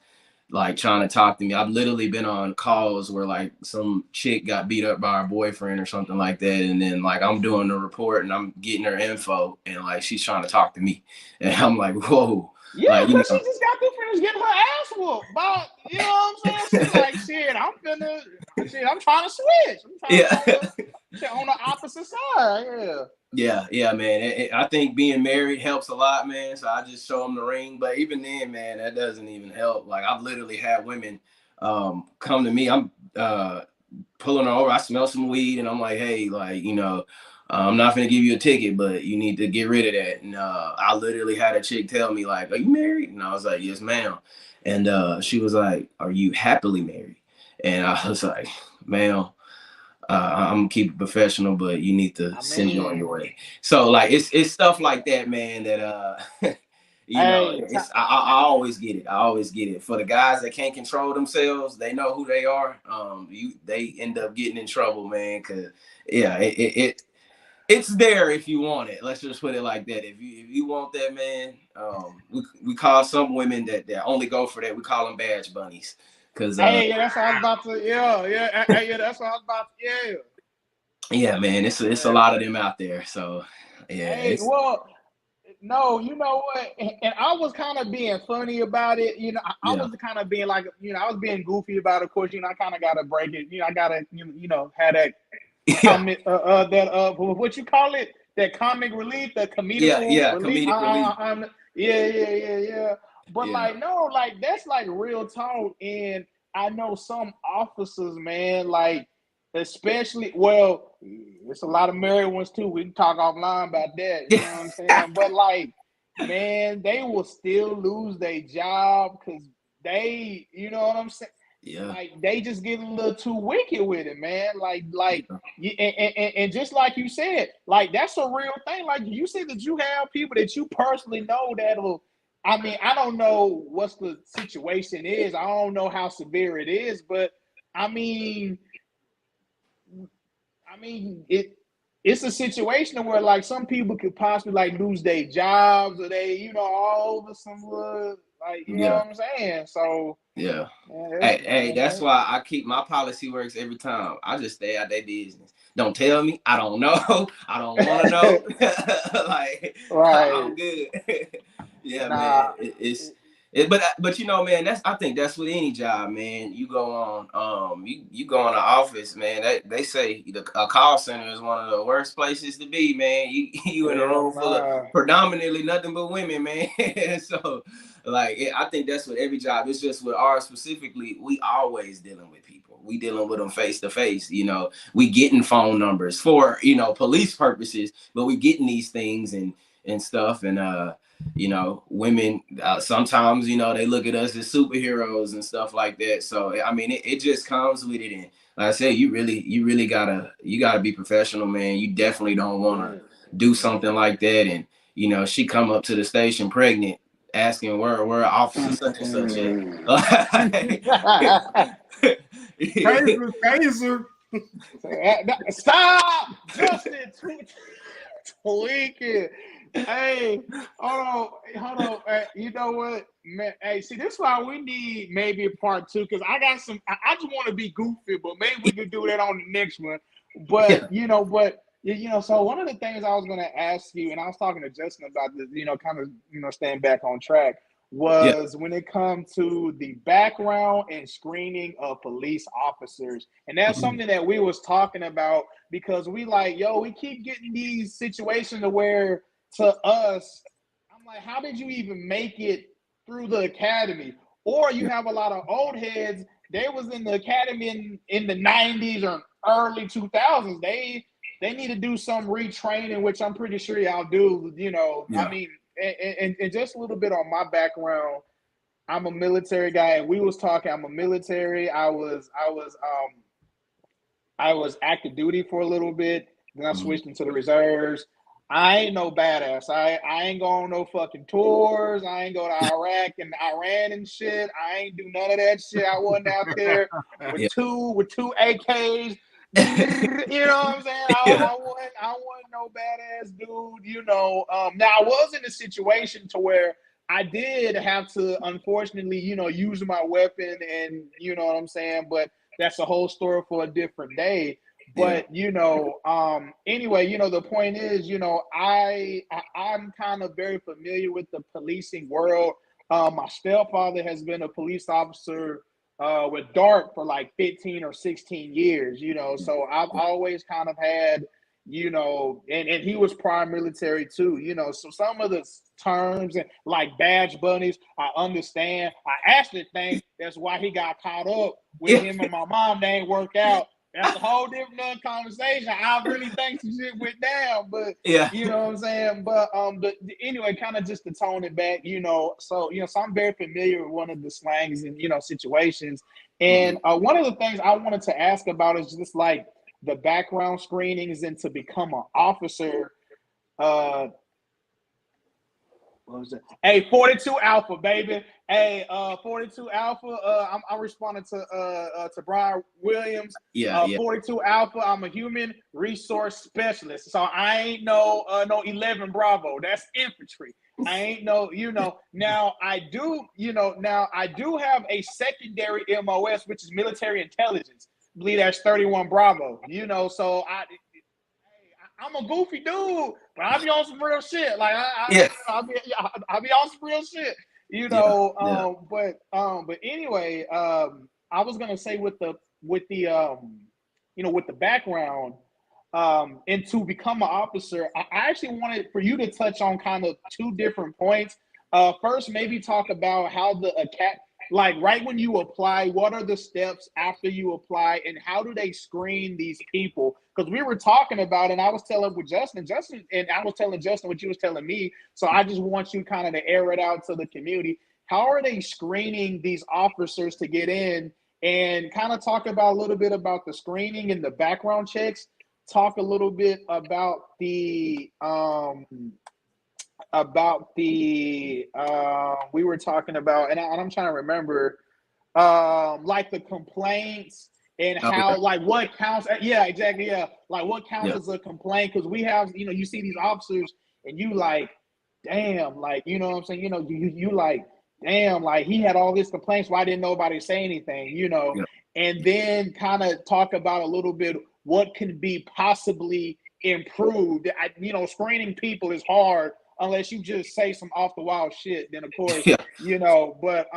like trying to talk to me. I've literally been on calls where like some chick got beat up by her boyfriend or something like that, and then like I'm doing the report and I'm getting her info, and like she's trying to talk to me, and I'm like, whoa. Yeah, like, she just got through finished getting her ass whooped. But you know what I'm saying? She's like, shit, I'm trying to switch. On the opposite side. Yeah, man. I think being married helps a lot, man. So I just show them the ring. But even then, man, that doesn't even help. Like, I've literally had women come to me. I'm pulling her over. I smell some weed, and I'm like, hey, like, I'm not gonna give you a ticket, but you need to get rid of that. And I literally had a chick tell me, like, are you married? And I was like, yes, ma'am. And she was like, are you happily married? And I was like, ma'am, I'm gonna keep it professional, but you need to send you on your way. So like it's stuff like that, man, that I always get it. I always get it. For the guys that can't control themselves, they know who they are. They end up getting in trouble, man, because it's there if you want it. Let's just put it like that. If you want that, man, we call some women that only go for that. We call them badge bunnies. Cause that's what I was about to. That's what I was about to. Yeah, man, it's a lot of them out there. So yeah. No, you know what? And I was kind of being funny about it. I was kind of being like, I was being goofy about it. Of course, I kind of got to break it. I got to, have that comic, what you call it? That comic relief, that comedic relief. Comedic relief. Yeah. But like, no, like that's like real talk. And I know some officers, man, like, especially, well, it's a lot of married ones too. We can talk offline about that. You know what I'm saying? But like, man, they will still lose their job because they, you know what I'm saying? Yeah. Like, they just get a little too wicked with it, man. And just like you said, like, that's a real thing. Like, you said that you have people that you personally know that'll, I mean, I don't know what's the situation is. I don't know how severe it is, but I mean, it's a situation where like some people could possibly like lose their jobs, or they, all over some like, you know what I'm saying? So yeah. Hey, that's why I keep my policy works every time. I just stay out their business. Don't tell me. I don't know. I don't want to know. Like, right. I'm good. Yeah, man. But man, I think that's with any job, man. You go on you go in the office, man. They say a call center is one of the worst places to be, man. You in a room full of predominantly nothing but women, man. So like, I think that's with every job. It's just with ours specifically, we always dealing with people. We dealing with them face to face. We getting phone numbers for police purposes, but we getting these things and stuff, and women sometimes they look at us as superheroes and stuff like that. So I mean, it just comes with it. And like I said, you really gotta be professional, man. You definitely don't want to do something like that. And she come up to the station pregnant, asking where officer such and such at. Taser. Stop, Justin. Tweaking. Hey, hold on. You know what, man? Hey, see, this is why we need maybe a part 2 because I got some. I just want to be goofy, but maybe we could do that on the next one. But so one of the things I was going to ask you, and I was talking to Justin about this, kind of, staying back on track, was when it comes to the background and screening of police officers. And that's something that we was talking about because we we keep getting these situations where to us, I'm like, how did you even make it through the academy? Or you have a lot of old heads, they was in the academy in the 90s or early 2000s. They need to do some retraining, which I'm pretty sure y'all do, I mean, and just a little bit on my background. I'm a military guy, and we was talking. I'm a military. I was active duty for a little bit. Then I switched into the reserves. I ain't no badass. I ain't go on no fucking tours. I ain't go to Iraq and Iran and shit. I ain't do none of that shit. I wasn't out there with two AKs. You know what I'm saying? I wasn't no badass dude. Now I was in a situation to where I did have to, unfortunately, use my weapon, and you know what I'm saying. But that's a whole story for a different day. But anyway, the point is, I'm kind of very familiar with the policing world. My stepfather has been a police officer with DART for like 15 or 16 years, so I've always kind of had, and he was prior military too, so some of the terms and like badge bunnies, I understand. I actually think that's why he got caught up with him and my mom. They ain't work out. That's a whole different conversation. I really think some shit went down, but you know what I'm saying. But anyway, kind of just to tone it back, so I'm very familiar with one of the slangs and situations. And one of the things I wanted to ask about is just like the background screenings and to become an officer. What was it? Hey, 42 Alpha, baby. Hey, 42 Alpha. I'm responding to Brian Williams. 42 Alpha. I'm a human resource specialist, so I ain't no 11 Bravo. That's infantry. I ain't no, Now I do have a secondary MOS, which is military intelligence. I believe that's 31 Bravo. So I'm a goofy dude, but I'll be on some real shit. Like I'll be on some real shit, But anyway, I was gonna say with the background, and to become an officer, I actually wanted for you to touch on kind of two different points. First, maybe talk about how the like right when you apply, what are the steps after you apply, and how do they screen these people? Because we were talking about, and I was telling with Justin, and I was telling Justin what you was telling me. So I just want you kind of to air it out to the community. How are they screening these officers to get in? And kind of talk about a little bit about the screening and the background checks. Talk a little bit about the we were talking about, and I'm trying to remember, like the complaints and how, like what counts. Yeah, exactly. Yeah, like what counts as a complaint? Because we have, you see these officers, and you like, damn, like what I'm saying. You like, damn, like he had all these complaints. Why didn't nobody say anything? And then kind of talk about a little bit what can be possibly improved. Screening people is hard unless you just say some off the wall shit. Then of course, but but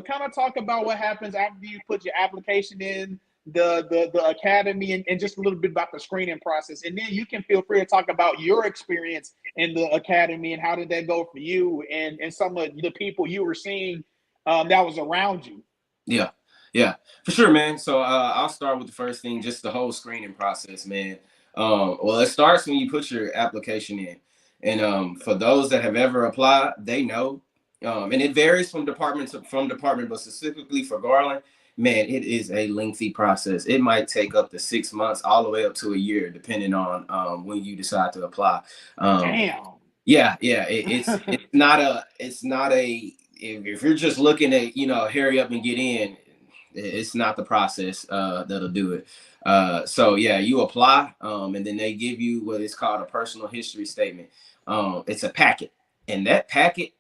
kind of talk about what happens after you put your application in the academy and just a little bit about the screening process. And then you can feel free to talk about your experience in the academy and how did that go for you and some of the people you were seeing that was around you. Yeah, for sure, man. So I'll start with the first thing, just the whole screening process, man. Well, it starts when you put your application in. And for those that have ever applied, they know. And it varies from department, but specifically for Garland, man, it is a lengthy process. It might take up to 6 months, all the way up to a year, depending on when you decide to apply. Damn. Yeah. It's not a, if you're just looking at, hurry up and get in, It's not the process that'll do it. So yeah, you apply, and then they give you what is called a personal history statement. It's a packet, and that packet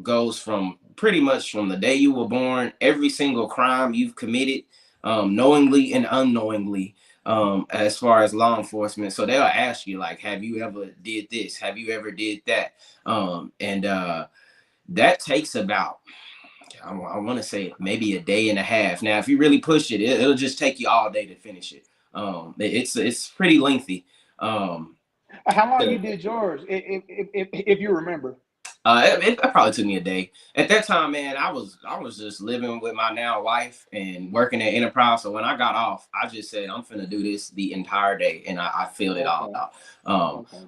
goes from pretty much from the day you were born, every single crime you've committed, knowingly and unknowingly, as far as law enforcement. So they'll ask you like, have you ever did this? Have you ever did that? And that takes about, I want to say maybe a day and a half. Now, if you really push it, it'll just take you all day to finish it. It's pretty lengthy. How long you did yours, if you remember? It probably took me a day. At that time, man, I was just living with my now wife and working at Enterprise. So when I got off, I just said, I'm finna do this the entire day, and I filled it all out.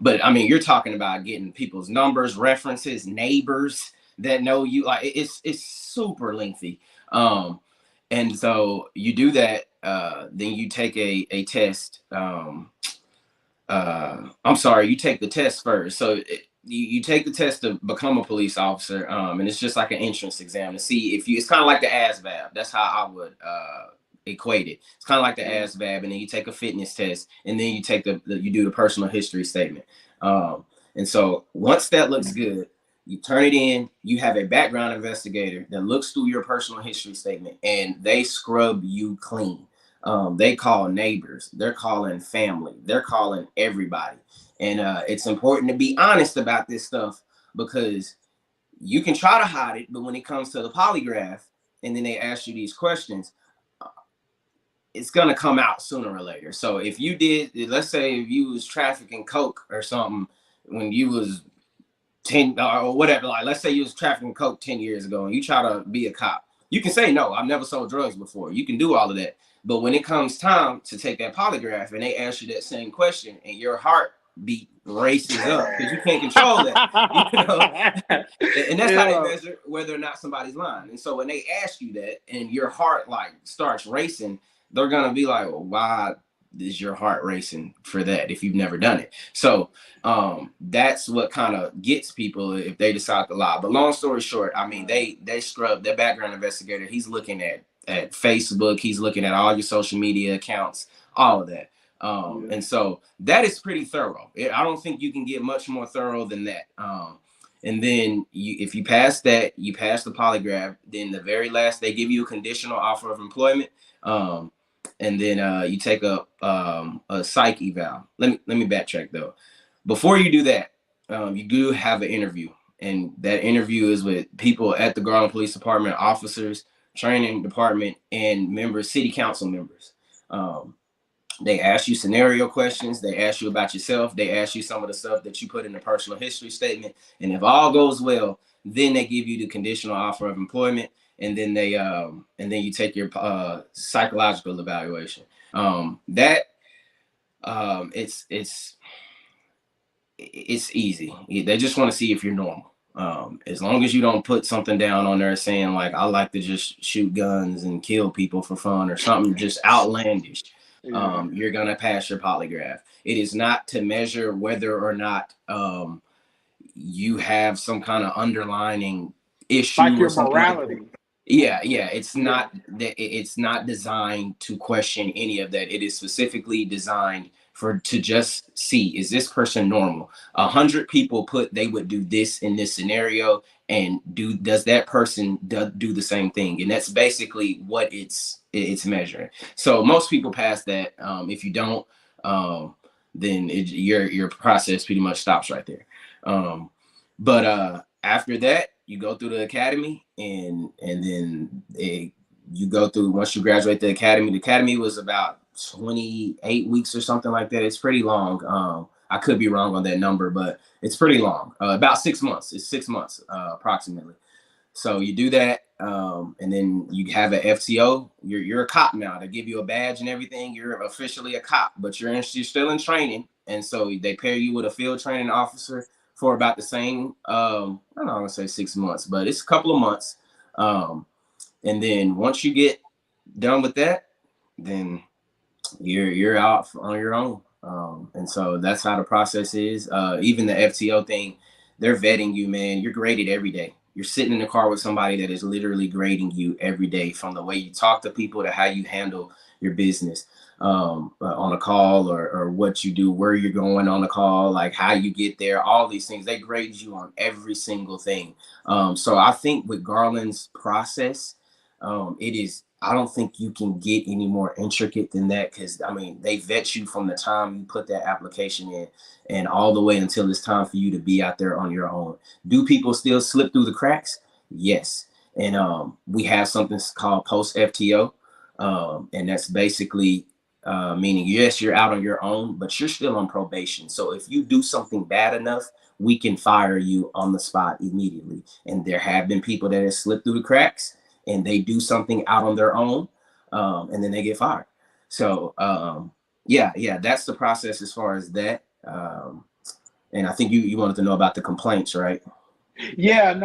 But I mean, you're talking about getting people's numbers, references, neighbors that know you. Like it's super lengthy. And so you do that. Then you take a test. I'm sorry, you take the test first. So you take the test to become a police officer, and it's just like an entrance exam to see if you. It's kind of like the ASVAB. That's how I would equate it. It's kind of like the ASVAB, and then you take a fitness test, and then you take you do the personal history statement. And so once that looks good, you turn it in. You have a background investigator that looks through your personal history statement, and they scrub you clean. They call neighbors. They're calling family. They're calling everybody. And it's important to be honest about this stuff, because you can try to hide it, but when it comes to the polygraph and then they ask you these questions, it's going to come out sooner or later. So if you did, let's say if you was trafficking coke or something when you was 10 or whatever, like let's say you was trafficking coke 10 years ago and you try to be a cop, you can say, no, I've never sold drugs before. You can do all of that. But when it comes time to take that polygraph and they ask you that same question and your heart beat races up because you can't control that, you know? And that's how they measure whether or not somebody's lying. And so when they ask you that and your heart like starts racing, they're gonna be like, well, why is your heart racing for that if you've never done it? So that's what kind of gets people if they decide to lie. But long story short, I mean, they scrub their background investigator. He's looking at Facebook, he's looking at all your social media accounts, all of that. And so that is pretty thorough. I don't think you can get much more thorough than that. And then if you pass that, you pass the polygraph, then the very last, they give you a conditional offer of employment. And then you take a psych eval. Let me backtrack though. Before you do that, you do have an interview, and that interview is with people at the Garland Police Department, officers, training department, and members, city council members. They ask you scenario questions. They ask you about yourself. They ask you some of the stuff that you put in the personal history statement. And if all goes well, then they give you the conditional offer of employment. And then you take your psychological evaluation. It's easy. They just want to see if you're normal. As long as you don't put something down on there saying like, I like to just shoot guns and kill people for fun or something just outlandish. You're gonna pass your polygraph. It is not to measure whether or not you have some kind of underlining issue, like your or something morality. like that. Yeah. It's not that. It's not designed to question any of that. It is specifically designed to just see, is this person normal? 100 people they would do this in this scenario, and does that person do the same thing? And that's basically what it's measuring. So most people pass that. If you don't, then your process pretty much stops right there. But after that, you go through the academy, and then you go through, once you graduate the academy was about 28 weeks or something like that. It's pretty long. I could be wrong on that number, but it's pretty long. About 6 months. It's 6 months approximately. So you do that, and then you have an FTO. You're a cop now. They give you a badge and everything. You're officially a cop, but you're still in training. And so they pair you with a field training officer for about the same, I don't want to say 6 months, but it's a couple of months. And then once you get done with that, then you're out on your own. And so that's how the process is. Even the FTO thing, they're vetting you, man. You're graded every day. You're sitting in the car with somebody that is literally grading you every day, from the way you talk to people to how you handle your business on a call, or what you do, where you're going on the call, like how you get there, all these things. They grade you on every single thing. So I think with Garland's process, I don't think you can get any more intricate than that, because I mean, they vet you from the time you put that application in and all the way until it's time for you to be out there on your own. Do people still slip through the cracks? Yes. And we have something called post FTO. And that's basically meaning, yes, you're out on your own, but you're still on probation. So if you do something bad enough, we can fire you on the spot immediately. And there have been people that have slipped through the cracks and they do something out on their own, and then they get fired. So yeah, that's the process as far as that. And I think you wanted to know about the complaints, right? Yeah.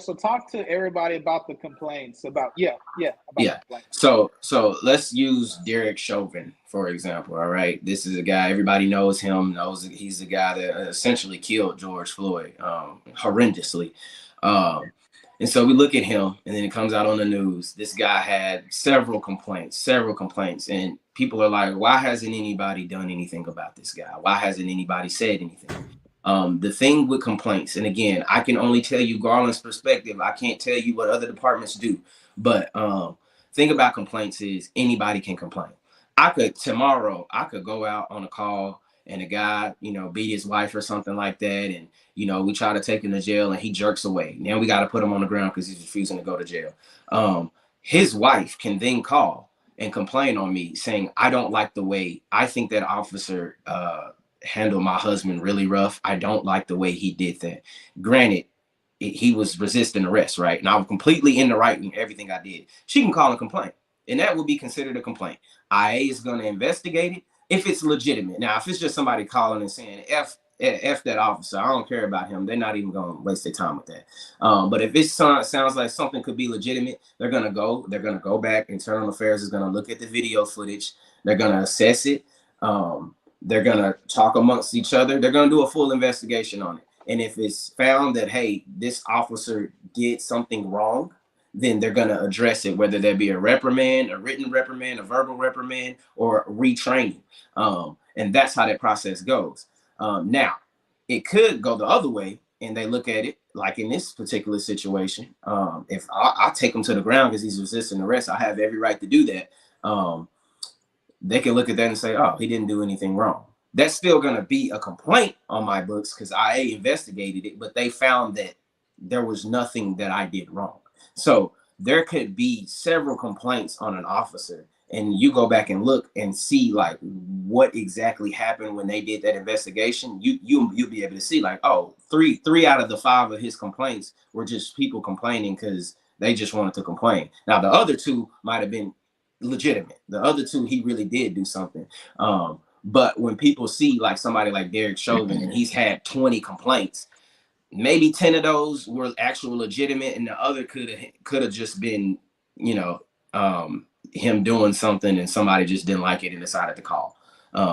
So talk to everybody about the complaints. About complaints. So let's use Derek Chauvin, for example. All right, this is a guy everybody knows him. Knows he's the guy that essentially killed George Floyd horrendously. And so we look at him, and then it comes out on the news. This guy had several complaints, and people are like, why hasn't anybody done anything about this guy? Why hasn't anybody said anything? The thing with complaints, and again, I can only tell you Garland's perspective. I can't tell you what other departments do. But thing about complaints is anybody can complain. Tomorrow I could go out on a call and a guy, beat his wife or something like that. And, we try to take him to jail and he jerks away. Now we got to put him on the ground because he's refusing to go to jail. His wife can then call and complain on me saying, I don't like the way, I think that officer handled my husband really rough. I don't like the way he did that. Granted, he was resisting arrest, right? And I was completely in the right in everything I did. She can call and complain, and that would be considered a complaint. IA is going to investigate it if it's legitimate. Now, if it's just somebody calling and saying, F that officer, I don't care about him, they're not even going to waste their time with that. But if it sounds like something could be legitimate, they're going to go back. Internal Affairs is going to look at the video footage. They're going to assess it. They're going to talk amongst each other. They're going to do a full investigation on it. And if it's found that, hey, this officer did something wrong, then they're going to address it, whether there be a reprimand, a written reprimand, a verbal reprimand, or retraining. And that's how that process goes. Now, it could go the other way, and they look at it like in this particular situation. If I take him to the ground because he's resisting arrest, I have every right to do that. They can look at that and say, oh, he didn't do anything wrong. That's still going to be a complaint on my books because IA investigated it, but they found that there was nothing that I did wrong. So there could be several complaints on an officer, and you go back and look and see like what exactly happened when they did that investigation. You'll be able to see like, oh, three out of the 5 of his complaints were just people complaining because they just wanted to complain. Now the other 2 might have been legitimate. The other 2, he really did do something. But when people see like somebody like Derek Chauvin and he's had 20 complaints, maybe 10 of those were actual legitimate, and the other could have just been, him doing something and somebody just didn't like it and decided to call,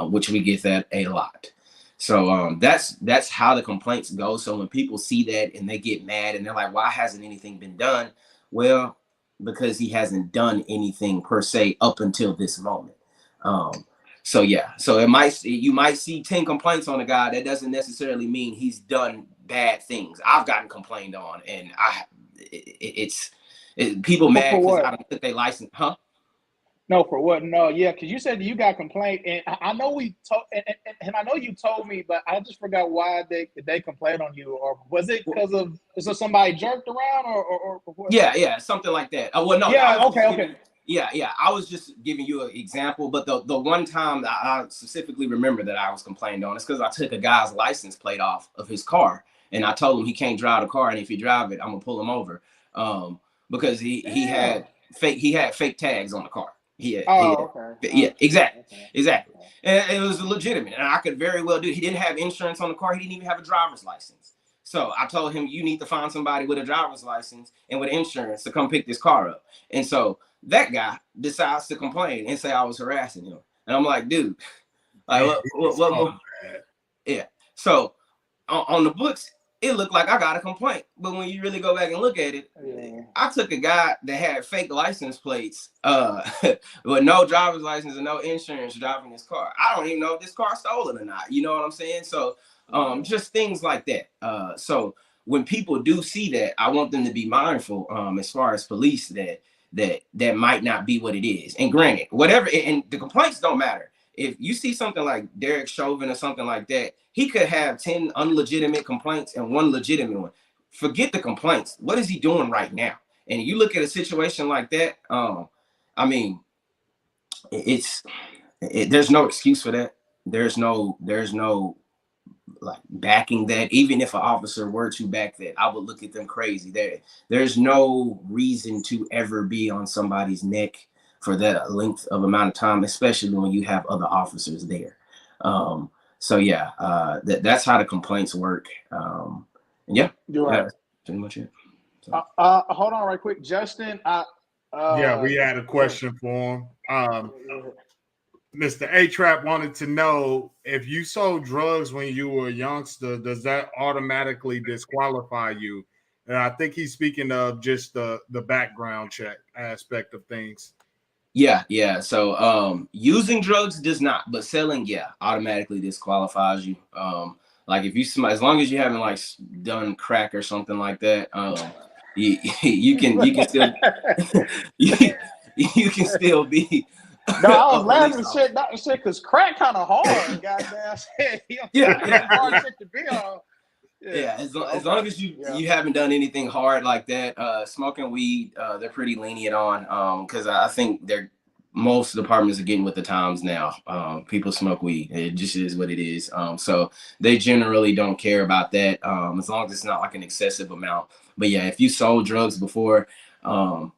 which we get that a lot. So that's how the complaints go. So when people see that and they get mad and they're like, why hasn't anything been done? Well, because he hasn't done anything per se up until this moment. So you might see 10 complaints on a guy. That doesn't necessarily mean he's done bad things. I've gotten complained on, and it's people mad because I don't think they license, huh? No, for what? No, yeah, because you said you got complaint, and I know and I know you told me, but I just forgot why they complained on you, or was it because of somebody jerked around, or what? Yeah, something like that. Well, no. Yeah, okay. Yeah. I was just giving you an example, but the one time that I specifically remember that I was complained on is because I took a guy's license plate off of his car, and I told him he can't drive the car, and if he drive it, I'm gonna pull him over, because he had fake tags on the car. Okay. Yeah, exactly. And it was legitimate, and I could very well do it. He didn't have insurance on the car. He didn't even have a driver's license. So I told him, you need to find somebody with a driver's license and with insurance to come pick this car up. And so that guy decides to complain and say I was harassing him. And I'm like, dude, like, what more? Yeah. So on the books, it looked like I got a complaint. But when you really go back and look at it, I took a guy that had fake license plates, with no driver's license and no insurance driving his car. I don't even know if this car's stolen or not. You know what I'm saying? So just things like that. So when people do see that, I want them to be mindful as far as police that might not be what it is. And granted, whatever, and the complaints don't matter. If you see something like Derek Chauvin or something like that, he could have 10 unlegitimate complaints and one legitimate one. Forget the complaints. What is he doing right now? And you look at a situation like that, I mean, there's no excuse for that. There's no like backing that. Even if an officer were to back that, I would look at them crazy. There's no reason to ever be on somebody's neck for that length of amount of time, especially when you have other officers there. So yeah, that's how the complaints work. And yeah, you're right. That's pretty much it. So. Hold on right quick, Justin. We had a question for him. Mr. A-Trap wanted to know, if you sold drugs when you were a youngster, does that automatically disqualify you? And I think he's speaking of just the background check aspect of things. Yeah. So using drugs does not, but selling, automatically disqualifies you. Like if you as long as you haven't like done crack or something like that, you can still you can still be. No, I was laughing shit because crack kind of hard. Goddamn shit. Hard shit to be on. Yeah, as long as you haven't done anything hard like that, smoking weed, they're pretty lenient on, because I think most departments are getting with the times now. People smoke weed. It just is what it is. So they generally don't care about that, as long as it's not like an excessive amount. But yeah, if you sold drugs before, they'll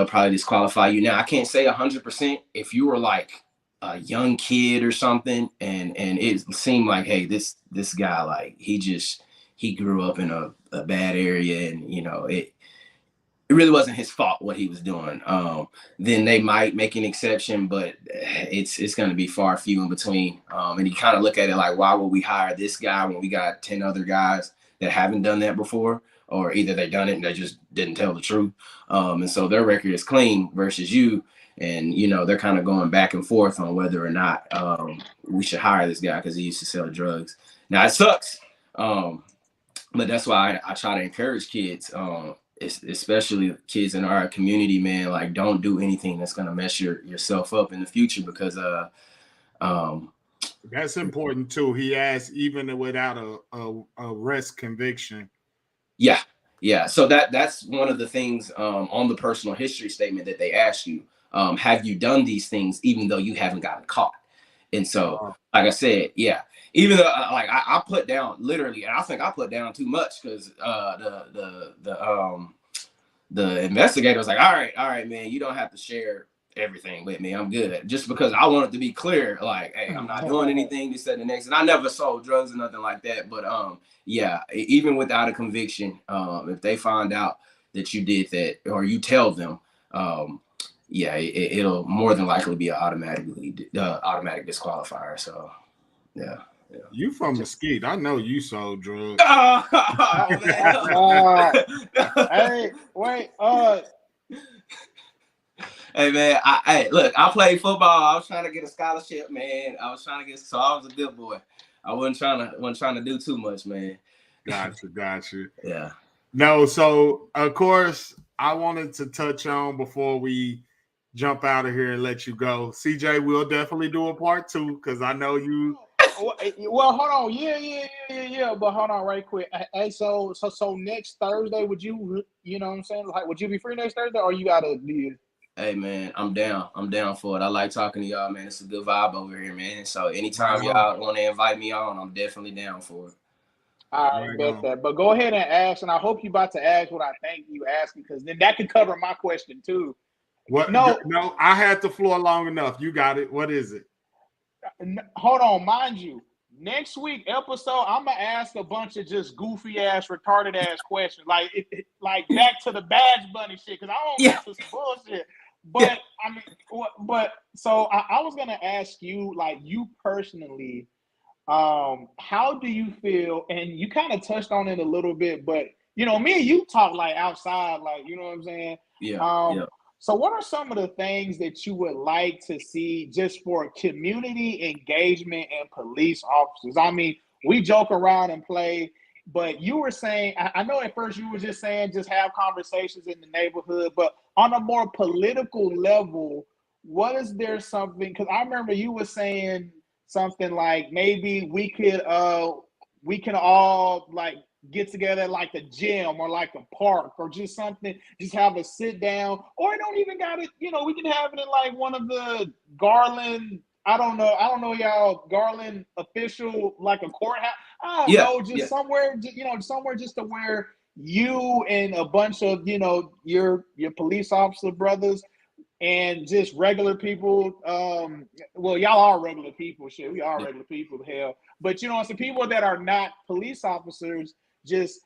probably disqualify you. Now, I can't say 100% if you were like a young kid or something, and it seemed like, hey, this guy, like he grew up in a bad area, and it really wasn't his fault what he was doing. Then they might make an exception, but it's going to be far few in between. And you kind of look at it like, why would we hire this guy when we got 10 other guys that haven't done that before? Or either they done it and they just didn't tell the truth. And so their record is clean versus you. And, they're kind of going back and forth on whether or not we should hire this guy because he used to sell drugs. Now, it sucks. But that's why I try to encourage kids, especially kids in our community, man, like don't do anything that's going to mess yourself up in the future, because that's important too. He asked, even without a arrest conviction. Yeah. So that's one of the things on the personal history statement that they ask you. Have you done these things even though you haven't gotten caught? And so, like I said, even though I put down literally, and I think I put down too much, because the investigator was like, all right, man, you don't have to share everything with me. I'm good. Just because I want it to be clear, like, hey, I'm not doing anything, this, that, and the next. And I never sold drugs or nothing like that. But even without a conviction, if they find out that you did that, or you tell them, it'll more than likely be an automatic disqualifier. So yeah. You from Mesquite? I know you sold drugs. Hey, wait. Hey man, I played football. I was trying to get a scholarship, man. So I was a good boy. I wasn't trying to do too much, man. Gotcha. Yeah. No, so of course I wanted to touch on, before we jump out of here and let you go, CJ, we'll definitely do a part 2, because I know you. Well, hold on. Yeah. But hold on right quick. Hey, so next Thursday, would you know what I'm saying? Like, would you be free next Thursday, or you gotta be? Hey man, I'm down for it. I like talking to y'all, man. It's a good vibe over here, man. So anytime y'all want to invite me on, I'm definitely down for it. I bet that. But go ahead and ask, and I hope you about to ask what I think you asking, because then that could cover my question too. What? No, I had the floor long enough. You got it. What is it? Hold on, mind you, next week episode, I'm gonna ask a bunch of just goofy ass, retarded ass questions, like back to the Badge Bunny shit, because I don't want some bullshit. But I mean, so I was gonna ask you, like, you personally, How do you feel? And you kind of touched on it a little bit, but you know, me and you talk like outside, like, you know what I'm saying? Yeah. So what are some of the things that you would like to see just for community engagement and police officers? I mean, we joke around and play, but you were saying, I know at first you were just saying just have conversations in the neighborhood, but on a more political level, what is there something? Because I remember you were saying something like maybe we can all like get together at like the gym or like a park or just something, just have a sit down, or don't even got it, you know, we can have it in like one of the Garland, I don't know y'all, Garland official, like a courthouse. I don't know, just somewhere, you know, somewhere just to where you and a bunch of, you know, your police officer brothers and just regular people. Well, y'all are regular people, shit. We are regular people, hell. But you know, some people that are not police officers just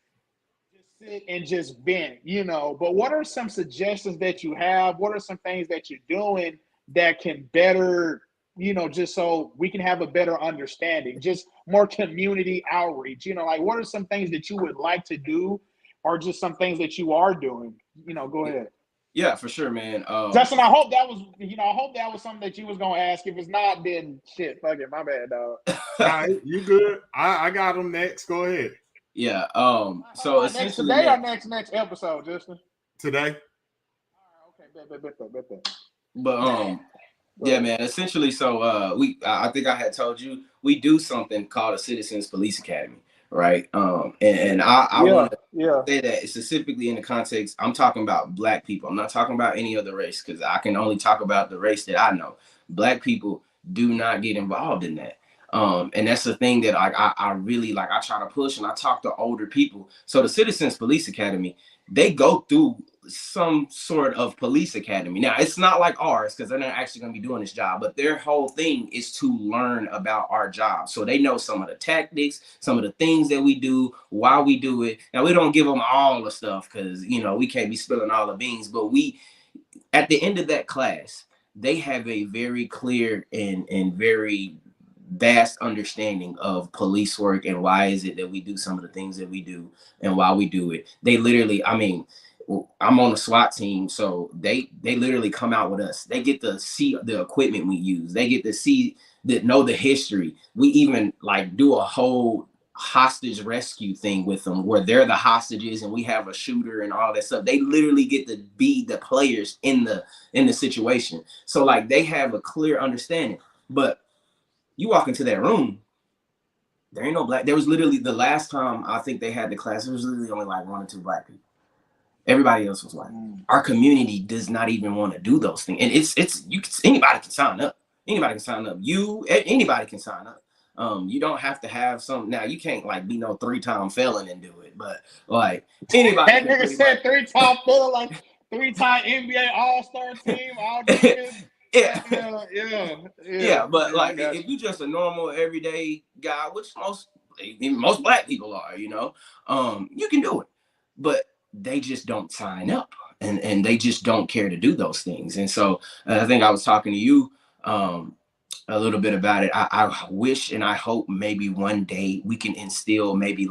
sit and just vent, you know. But what are some suggestions that you have? What are some things that you're doing that can better, you know, just so we can have a better understanding, just more community outreach, you know, like what are some things that you would like to do or just some things that you are doing? You know, go ahead. Yeah, for sure, man. Justin, I hope that was, you know, I hope that was something that you was gonna ask. If it's not, then shit, fuck it, my bad, dog. All right, you good? I got them next. Go ahead. Yeah. So essentially, today or next episode, Justin. Today. All right, okay, bet. But yeah, man. Essentially, so I think I had told you we do something called a Citizens Police Academy, right? And I want to say that specifically in the context, I'm talking about Black people. I'm not talking about any other race because I can only talk about the race that I know. Black people do not get involved in that. And that's the thing that I really like. I try to push and I talk to older people. So the Citizens Police Academy, they go through some sort of police academy. Now, it's not like ours because they're not actually going to be doing this job, but their whole thing is to learn about our job. So they know some of the tactics, some of the things that we do, why we do it. Now, we don't give them all the stuff because, you know, we can't be spilling all the beans, but we, at the end of that class, they have a very clear and very vast understanding of police work and why is it that we do some of the things that we do and why we do it. They literally, I mean, I'm on a SWAT team, so they literally come out with us. They get to see the equipment we use. They get to see know the history. We even like do a whole hostage rescue thing with them where they're the hostages and we have a shooter and all that stuff. They literally get to be the players in the situation. So like they have a clear understanding. But you walk into that room, there ain't no Black. There was literally the last time I think they had the class, there was literally only like 1 or 2 Black people. Everybody else was white. Our community does not even want to do those things. And anybody can sign up. Anybody can sign up. Anybody can sign up. You don't have to have some. Now you can't like be no 3-time felon and do it, but like anybody. That nigga said 3-time felon, like 3-time NBA All-Star team, all defense. Yeah, but like if you just a normal everyday guy, which most Black people are, you know, you can do it. But they just don't sign up and they just don't care to do those things. And so I think I was talking to you a little bit about it. I wish and I hope maybe one day we can instill maybe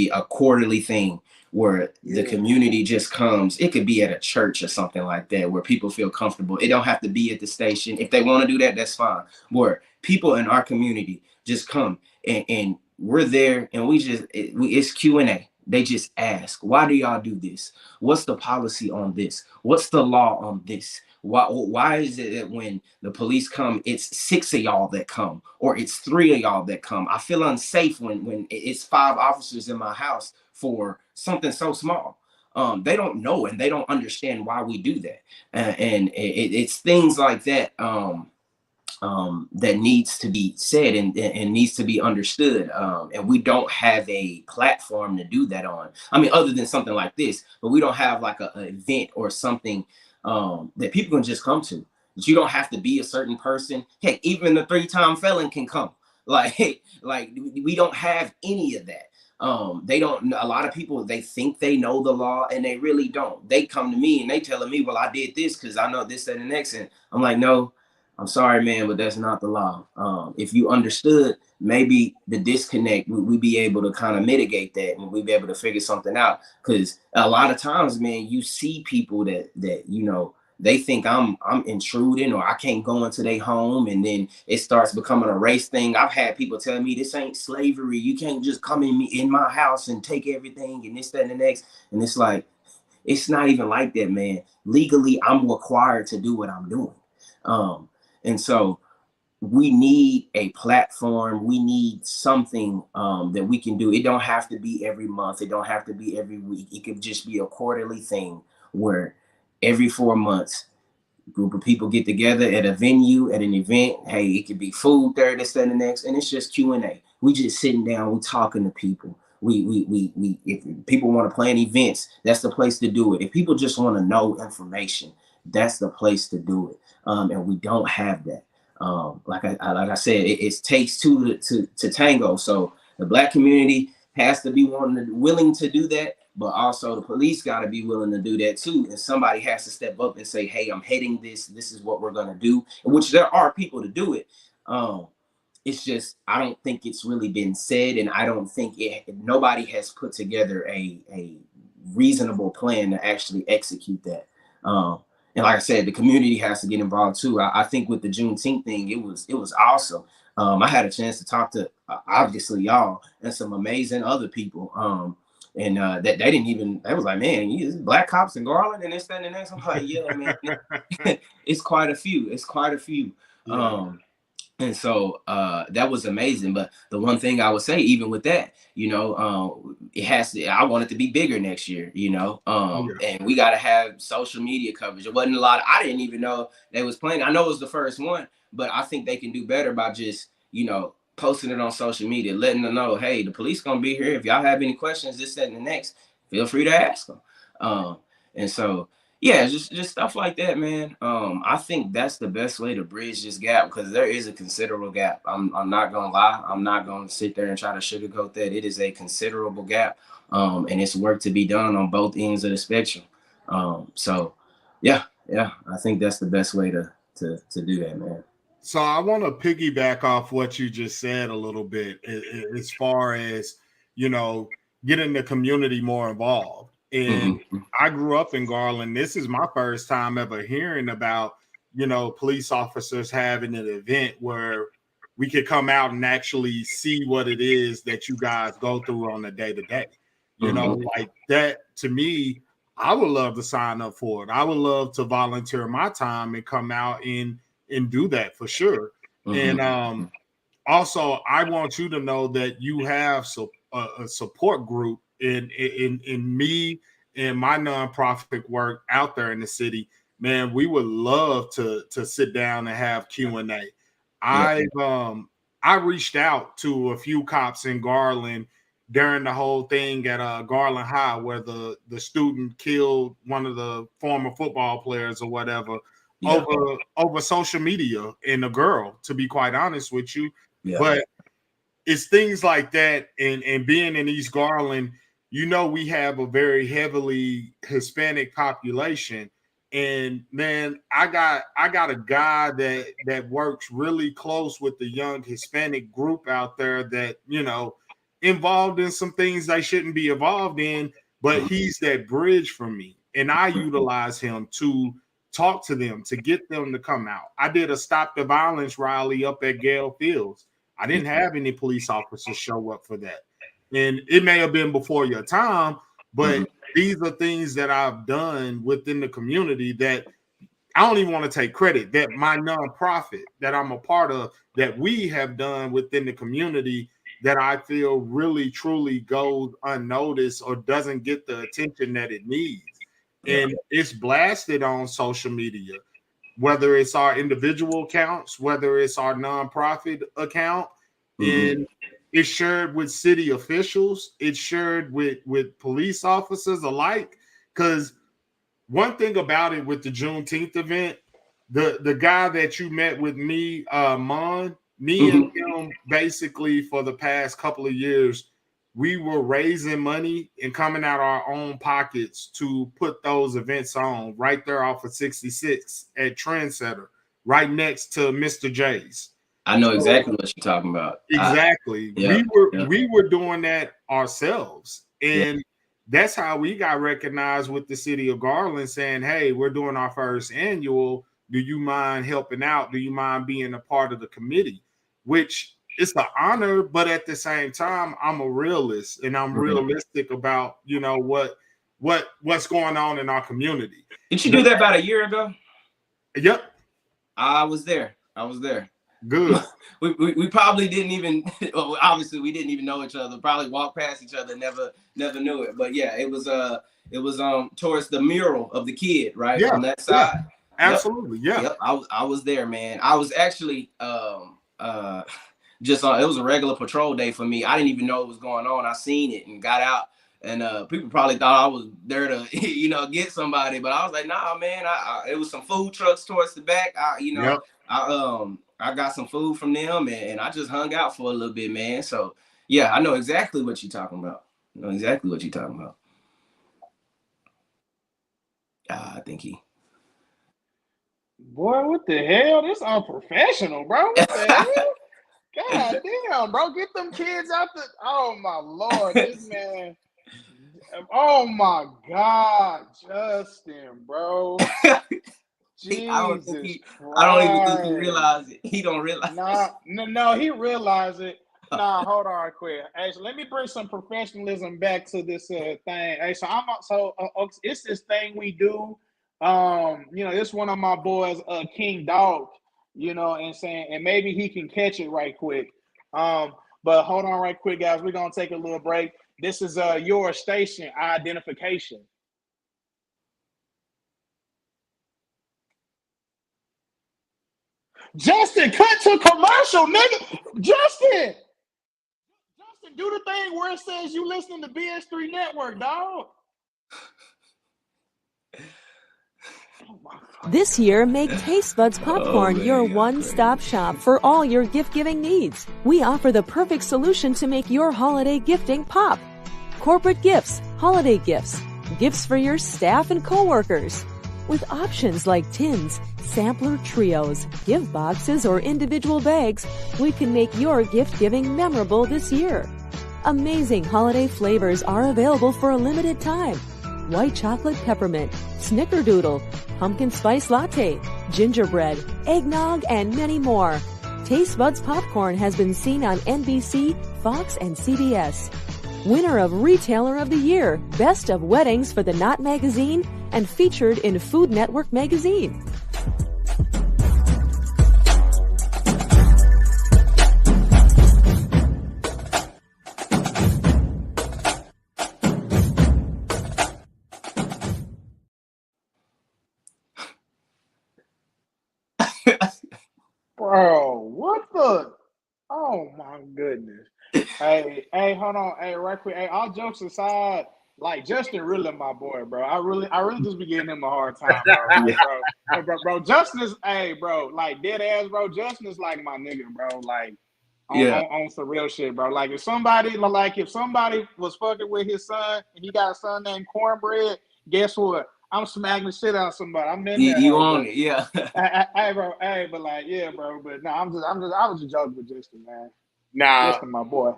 a quarterly thing where the community just comes. It could be at a church or something like that where people feel comfortable. It don't have to be at the station. If they want to do that, that's fine. Where people in our community just come and we're there and it's Q&A. They just ask, why do y'all do this? What's the policy on this? What's the law on this? Why is it that when the police come, it's 6 of y'all that come, or it's 3 of y'all that come? I feel unsafe when it's 5 officers in my house for something so small. They don't know and they don't understand why we do that. And it's things like that that needs to be said and needs to be understood. And we don't have a platform to do that on. I mean, other than something like this, but we don't have like an event or something that people can just come to. You don't have to be a certain person. Heck, even the 3-time felon can come. Like we don't have any of that. They don't. A lot of people, they think they know the law and they really don't. They come to me and they telling me, well, I did this because I know this, that, and the next. And I'm like, no, I'm sorry, man, but that's not the law. If you understood, maybe the disconnect, we'd be able to kind of mitigate that, and we'd be able to figure something out. Because a lot of times, man, you see people that they think I'm intruding, or I can't go into their home, and then it starts becoming a race thing. I've had people tell me this ain't slavery. You can't just come in my house and take everything and this, that, and the next. And it's like, it's not even like that, man. Legally, I'm required to do what I'm doing. And so we need a platform. We need something that we can do. It don't have to be every month. It don't have to be every week. It could just be a quarterly thing where every 4 months, a group of people get together at a venue, at an event. Hey, it could be food there, this, that, and the next, and it's just Q&A. We just sitting down, we talking to people. We if people want to plan events, that's the place to do it. If people just want to know information, that's the place to do it. And we don't have that. Like I said, it takes two to tango. So the Black community has to be willing to do that, but also the police got to be willing to do that too. And somebody has to step up and say, "Hey, I'm heading this. This is what we're gonna do." Which there are people to do it. It's just, I don't think it's really been said, and I don't think nobody has put together a reasonable plan to actually execute that. And like I said, the community has to get involved too. I think with the Juneteenth thing, it was awesome. I had a chance to talk to obviously y'all and some amazing other people. And that they didn't even, they was like, man, you Black cops in Garland and this, that, and the next. I'm like, yeah, man, it's quite a few. It's quite a few. Yeah. And so that was amazing. But the one thing I would say, even with that, it has to, I want it to be bigger next year, and we got to have social media coverage. It wasn't a lot. I didn't even know they was playing. I know it was the first one, but I think they can do better by just, posting it on social media, letting them know, hey, the police going to be here. If y'all have any questions, this, that, and the next, feel free to ask them. And so, yeah, just stuff like that, man. I think that's the best way to bridge this gap, because there is a considerable gap. I'm not gonna lie. I'm not gonna sit there and try to sugarcoat that. It is a considerable gap, and it's work to be done on both ends of the spectrum. So, yeah, I think that's the best way to do that, man. So I want to piggyback off what you just said a little bit, as far as getting the community more involved. And I grew up in Garland. This is my first time ever hearing about, police officers having an event where we could come out and actually see what it is that you guys go through on a day-to-day. Like that, to me, I would love to sign up for it. I would love to volunteer my time and come out and do that for sure. And also, I want you to know that you have a support group in me and my nonprofit work out there in the city. Man, we would love to sit down and have Q&A. I reached out to a few cops in Garland during the whole thing at Garland High, where the student killed one of the former football players or whatever, over social media, and a girl, to be quite honest with you. But it's things like that, and being in East Garland, we have a very heavily Hispanic population. And man, I got a guy that works really close with the young Hispanic group out there that, involved in some things they shouldn't be involved in, but he's that bridge for me. And I utilize him to talk to them, to get them to come out. I did a Stop the Violence rally up at Gale Fields. I didn't have any police officers show up for that. And it may have been before your time, but these are things that I've done within the community that I don't even want to take credit, that my nonprofit that I'm a part of, that we have done within the community, that I feel really, truly goes unnoticed or doesn't get the attention that it needs. And it's blasted on social media, whether it's our individual accounts, whether it's our nonprofit account, and it's shared with city officials, it's shared with police officers alike. Because one thing about it with the Juneteenth event, the guy that you met with me, and him, basically for the past couple of years, we were raising money and coming out our own pockets to put those events on right there off of 66 at Trendsetter, right next to Mr. J's. I know exactly what you're talking about. Exactly. We were doing that ourselves. And that's how we got recognized with the city of Garland saying, hey, we're doing our first annual. Do you mind helping out? Do you mind being a part of the committee? Which is an honor, but at the same time, I'm a realist and I'm realistic about, what's going on in our community. Did you do that about a year ago? Yep. I was there. Good. we probably didn't even, well, obviously we didn't even know each other, probably walked past each other, never knew it. But yeah, it was towards the mural of the kid, right? Yeah, on that side. Yeah. Absolutely. Yeah. Yep. I was there, man. I was actually just on, it was a regular patrol day for me. I didn't even know what was going on. I seen it and got out, and people probably thought I was there to get somebody, but I was like, nah, man. It was some food trucks towards the back. I got some food from them, and I just hung out for a little bit, man. So yeah, I know exactly what you're talking about. I think he. Boy, what the hell? This unprofessional, bro. What the hell? God damn, bro. Get them kids out the. Oh my Lord, this man. Oh my God, Justin, bro. I don't even think he realized it. He don't realize. No, he realized it. Nah, hold on, quick. Hey, so let me bring some professionalism back to this thing. Hey, so it's this thing we do. It's one of my boys, King Dog. And maybe he can catch it right quick. But hold on, right quick, guys. We're gonna take a little break. This is your station identification. Justin, cut to commercial, nigga. Justin, do the thing where it says you listening to BS3 Network, dog. This year, make Taste Buds Popcorn your one-stop shop for all your gift-giving needs. We offer the perfect solution to make your holiday gifting pop. Corporate gifts, holiday gifts, gifts for your staff and coworkers. With options like tins, sampler trios, gift boxes, or individual bags, we can make your gift-giving memorable this year. Amazing holiday flavors are available for a limited time. White chocolate peppermint, snickerdoodle, pumpkin spice latte, gingerbread, eggnog, and many more. Taste Buds Popcorn has been seen on NBC, Fox, and CBS. Winner of Retailer of the Year, Best of Weddings for the Knot magazine, and featured in Food Network magazine. Bro, what the? Oh my goodness. Hey, hold on. Hey, right quick. Hey, all jokes aside, like Justin really my boy, bro. I really just be giving him a hard time, bro. Bro, Justin is, like dead ass, bro. Justin is like my nigga, bro. Like on some real shit, bro. Like if somebody was fucking with his son and he got a son named Cornbread, guess what? I'm smacking the shit out of somebody. I'm in there. You on it, yeah. Hey, bro. Hey, but like, yeah, bro. But no, I was just joking with Justin, man. Nah, Justin, my boy.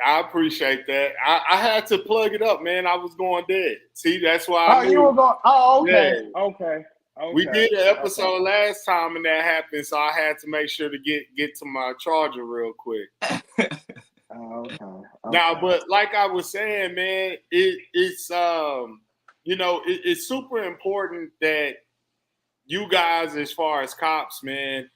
I appreciate that. I had to plug it up, man. I was going dead. See, that's why. You were going. Oh, okay. Yeah. Okay. We did an episode last time and that happened, so I had to make sure to get to my charger real quick. Okay. Now, but like I was saying, man, it's super important that you guys, as far as cops, man,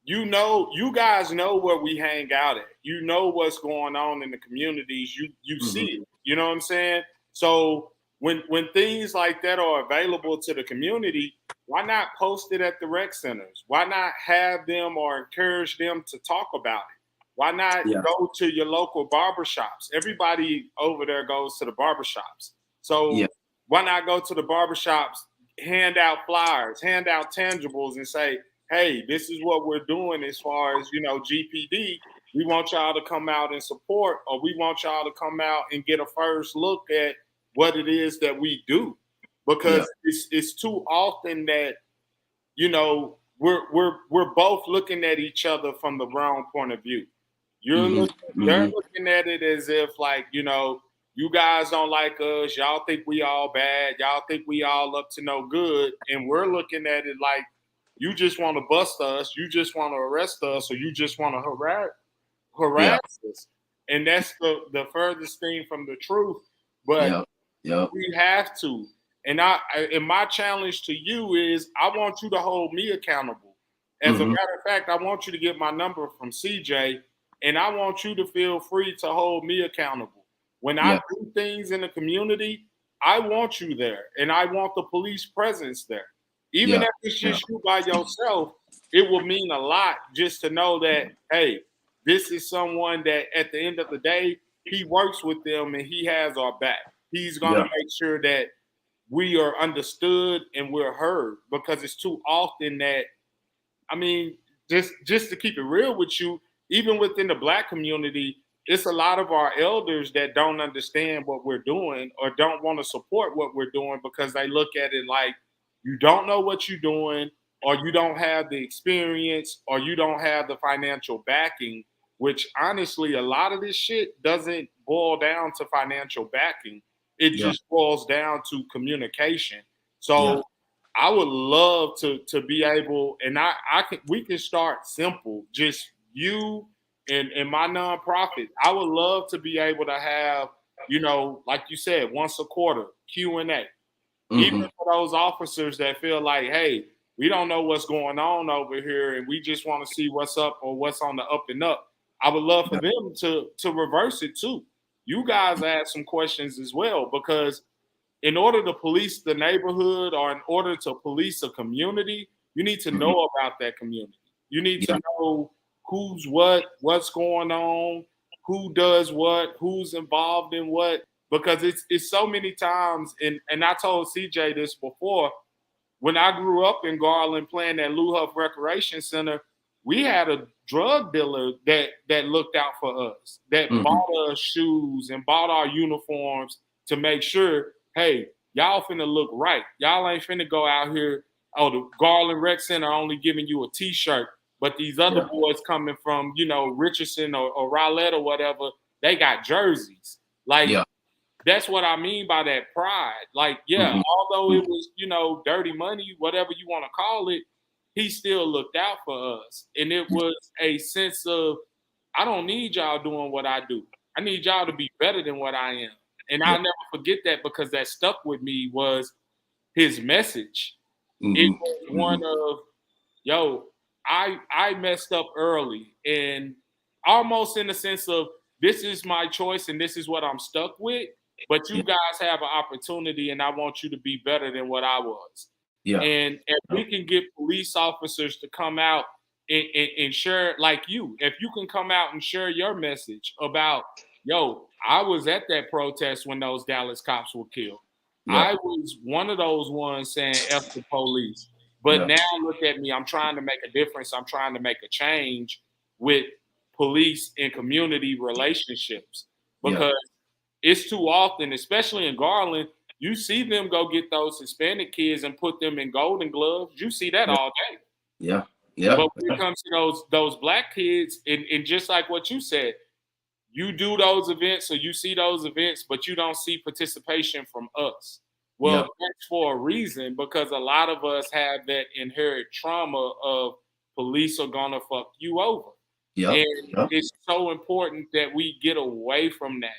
you guys know where we hang out at. You know what's going on in the communities. You see it. You know what I'm saying? So when things like that are available to the community, why not post it at the rec centers? Why not have them or encourage them to talk about it? Why not go to your local barbershops? Everybody over there goes to the barbershops. So why not go to the barbershops, hand out flyers, hand out tangibles, and say, hey, this is what we're doing as far as, GPD. We want y'all to come out and support, or we want y'all to come out and get a first look at what it is that we do. Because it's too often that, we're both looking at each other from the wrong point of view. They're looking at it as if like, you know, you guys don't like us. Y'all think we all bad. Y'all think we all up to no good. And we're looking at it like you just want to bust us. You just want to arrest us, or you just want to harass us. And that's the furthest thing from the truth. But we have to. And my challenge to you is I want you to hold me accountable. As a matter of fact, I want you to get my number from CJ, and I want you to feel free to hold me accountable. When I do things in the community, I want you there, and I want the police presence there. Even if it's just you by yourself, it will mean a lot just to know that, hey, this is someone that at the end of the day, he works with them and he has our back. He's going to make sure that we are understood and we're heard, because it's too often that, I mean, just to keep it real with you, even within the Black community, it's a lot of our elders that don't understand what we're doing or don't want to support what we're doing because they look at it like you don't know what you're doing, or you don't have the experience, or you don't have the financial backing, which honestly, a lot of this shit doesn't boil down to financial backing. It just boils down to communication. So I would love to be able, and we can start simple, just you and my nonprofit. I would love to be able to have, you know, like you said, once a quarter Q&A. Even for those officers that feel like, hey, we don't know what's going on over here and we just want to see what's up or what's on the up and up. I would love for them to reverse it too. You guys ask some questions as well, because in order to police the neighborhood or in order to police a community, you need to know about that community. You need to know who's what's going on, who does what, who's involved in what, because it's so many times, and I told CJ this before, when I grew up in Garland playing at Lou Huff Recreation Center, we had a drug dealer that looked out for us, that bought us shoes and bought our uniforms to make sure, hey, y'all finna look right. Y'all ain't finna go out here, oh, the Garland Rec Center only giving you a T-shirt, but these other boys coming from, you know, Richardson or Rowlett or whatever, they got jerseys. Like, that's what I mean by that pride. Like, although it was, you know, dirty money, whatever you want to call it, he still looked out for us. And it was a sense of, I don't need y'all doing what I do. I need y'all to be better than what I am. And I'll never forget that, because that stuck with me was his message. It was one of, yo, I messed up early, and almost in the sense of, this is my choice and this is what I'm stuck with, but you guys have an opportunity and I want you to be better than what I was. And if we can get police officers to come out and share, like you, if you can come out and share your message about, yo, I was at that protest when those Dallas cops were killed. I was one of those ones saying F the police. But now look at me, I'm trying to make a difference. I'm trying to make a change with police and community relationships, because it's too often, especially in Garland, you see them go get those Hispanic kids and put them in Golden Gloves. You see that all day. But when it comes to those Black kids, and just like what you said, you do those events or you see those events, but you don't see participation from us. Well, that's for a reason, because a lot of us have that inherent trauma of police are gonna fuck you over. It's so important that we get away from that.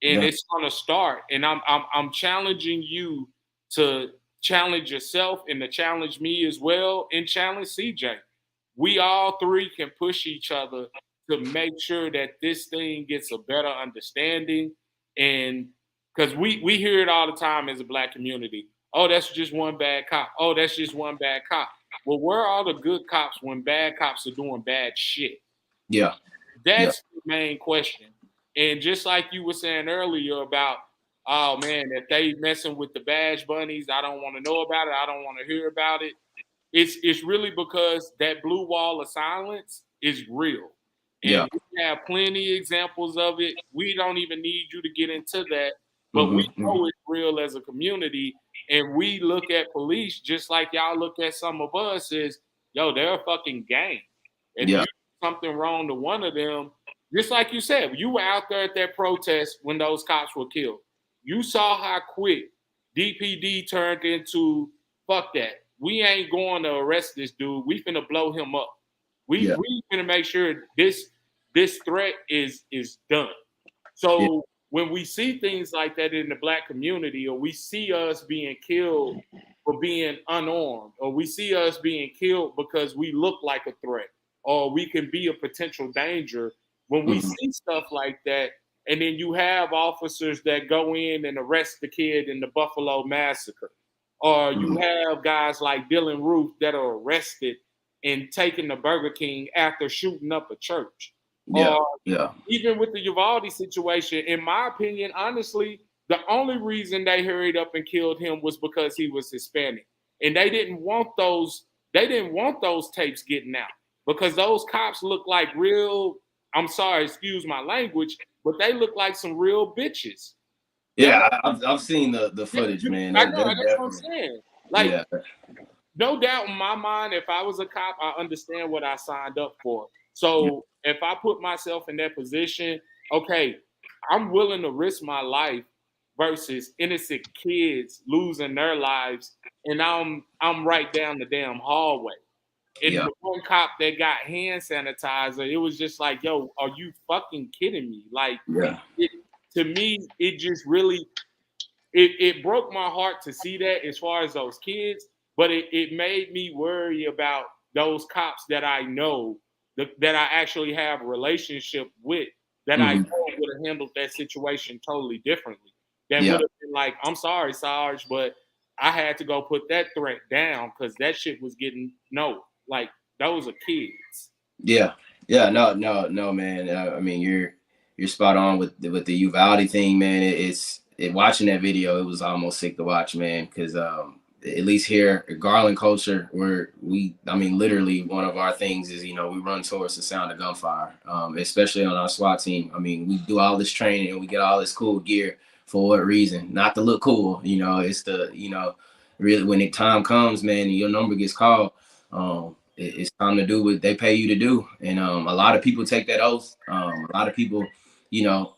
And it's gonna start. And I'm challenging you to challenge yourself and to challenge me as well, and challenge CJ. We all three can push each other to make sure that this thing gets a better understanding. And because we hear it all the time as a Black community. Oh, that's just one bad cop. Oh, that's just one bad cop. Well, where are the good cops when bad cops are doing bad shit? That's the main question. And just like you were saying earlier about, oh man, if they messing with the badge bunnies, I don't want to know about it. I don't want to hear about it. It's really because that blue wall of silence is real. And we have plenty of examples of it. We don't even need you to get into that, but we know it's real as a community. And we look at police just like y'all look at some of us as, yo, they're a fucking gang. If you do something wrong to one of them, just like you said, you were out there at that protest when those cops were killed. You saw how quick DPD turned into, fuck that. We ain't going to arrest this dude. We finna blow him up. We finna make sure this threat is done. So when we see things like that in the Black community, or we see us being killed for being unarmed, or we see us being killed because we look like a threat, or we can be a potential danger, when we see stuff like that, and then you have officers that go in and arrest the kid in the Buffalo massacre, or you have guys like Dylan Roof that are arrested and taken to Burger King after shooting up a church. Even with the Uvalde situation, in my opinion, honestly, the only reason they hurried up and killed him was because he was Hispanic. And they didn't want those tapes getting out, because those cops look like real, I'm sorry, excuse my language, but they look like some real bitches. Yeah, I've seen the footage, man. I know, that's what I'm saying. Like, no doubt in my mind, if I was a cop, I understand what I signed up for. So if I put myself in that position, okay, I'm willing to risk my life versus innocent kids losing their lives, and I'm right down the damn hallway. And the one cop that got hand sanitizer, it was just like, yo, are you fucking kidding me? Like, to me, it just really, it broke my heart to see that as far as those kids, but it made me worry about those cops that I know, that I actually have a relationship with, that I know would have handled that situation totally differently. That would have been like, I'm sorry, Sarge, but I had to go put that threat down because that shit was getting, like, those are kids. No, man. I mean, you're spot on with the Uvalde thing, man. Watching that video, it was almost sick to watch, man, because at least here at Garland culture, literally one of our things is, we run towards the sound of gunfire, especially on our SWAT team. I mean, we do all this training and we get all this cool gear for what reason? Not to look cool, it's the, really when the time comes, man, and your number gets called, it's time to do what they pay you to do. And a lot of people take that oath. A lot of people,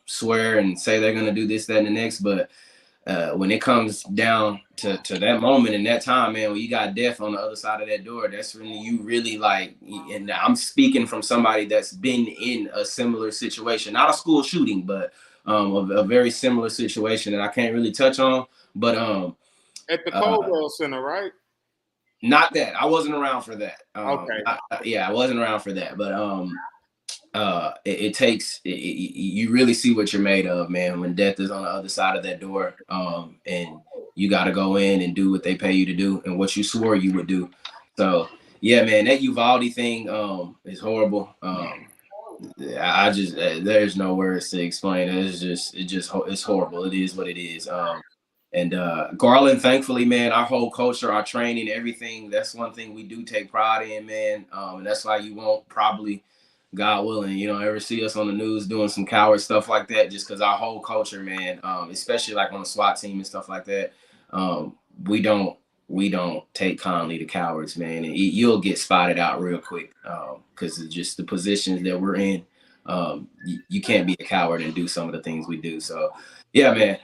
swear and say they're going to do this, that, and the next. But when it comes down to that moment and that time, man, when you got death on the other side of that door, that's when you really like, and I'm speaking from somebody that's been in a similar situation, not a school shooting, but a very similar situation that I can't really touch on. But at the Caldwell Center, right? Not that. I wasn't around for that. Okay. I wasn't around for that. But it takes, you really see what you're made of, man, when death is on the other side of that door, and you got to go in and do what they pay you to do and what you swore you would do. So yeah, man, that Uvalde thing is horrible. I just there's no words to explain it. It's horrible. It is what it is. And Garland, thankfully, man, our whole culture, our training, everything, that's one thing we do take pride in, man. And that's why you won't probably, God willing, ever see us on the news doing some coward stuff like that, just because our whole culture, man, especially like on the SWAT team and stuff like that, we don't take kindly to cowards, man. And you'll get spotted out real quick because of just the positions that we're in. You can't be a coward and do some of the things we do. So, yeah, man.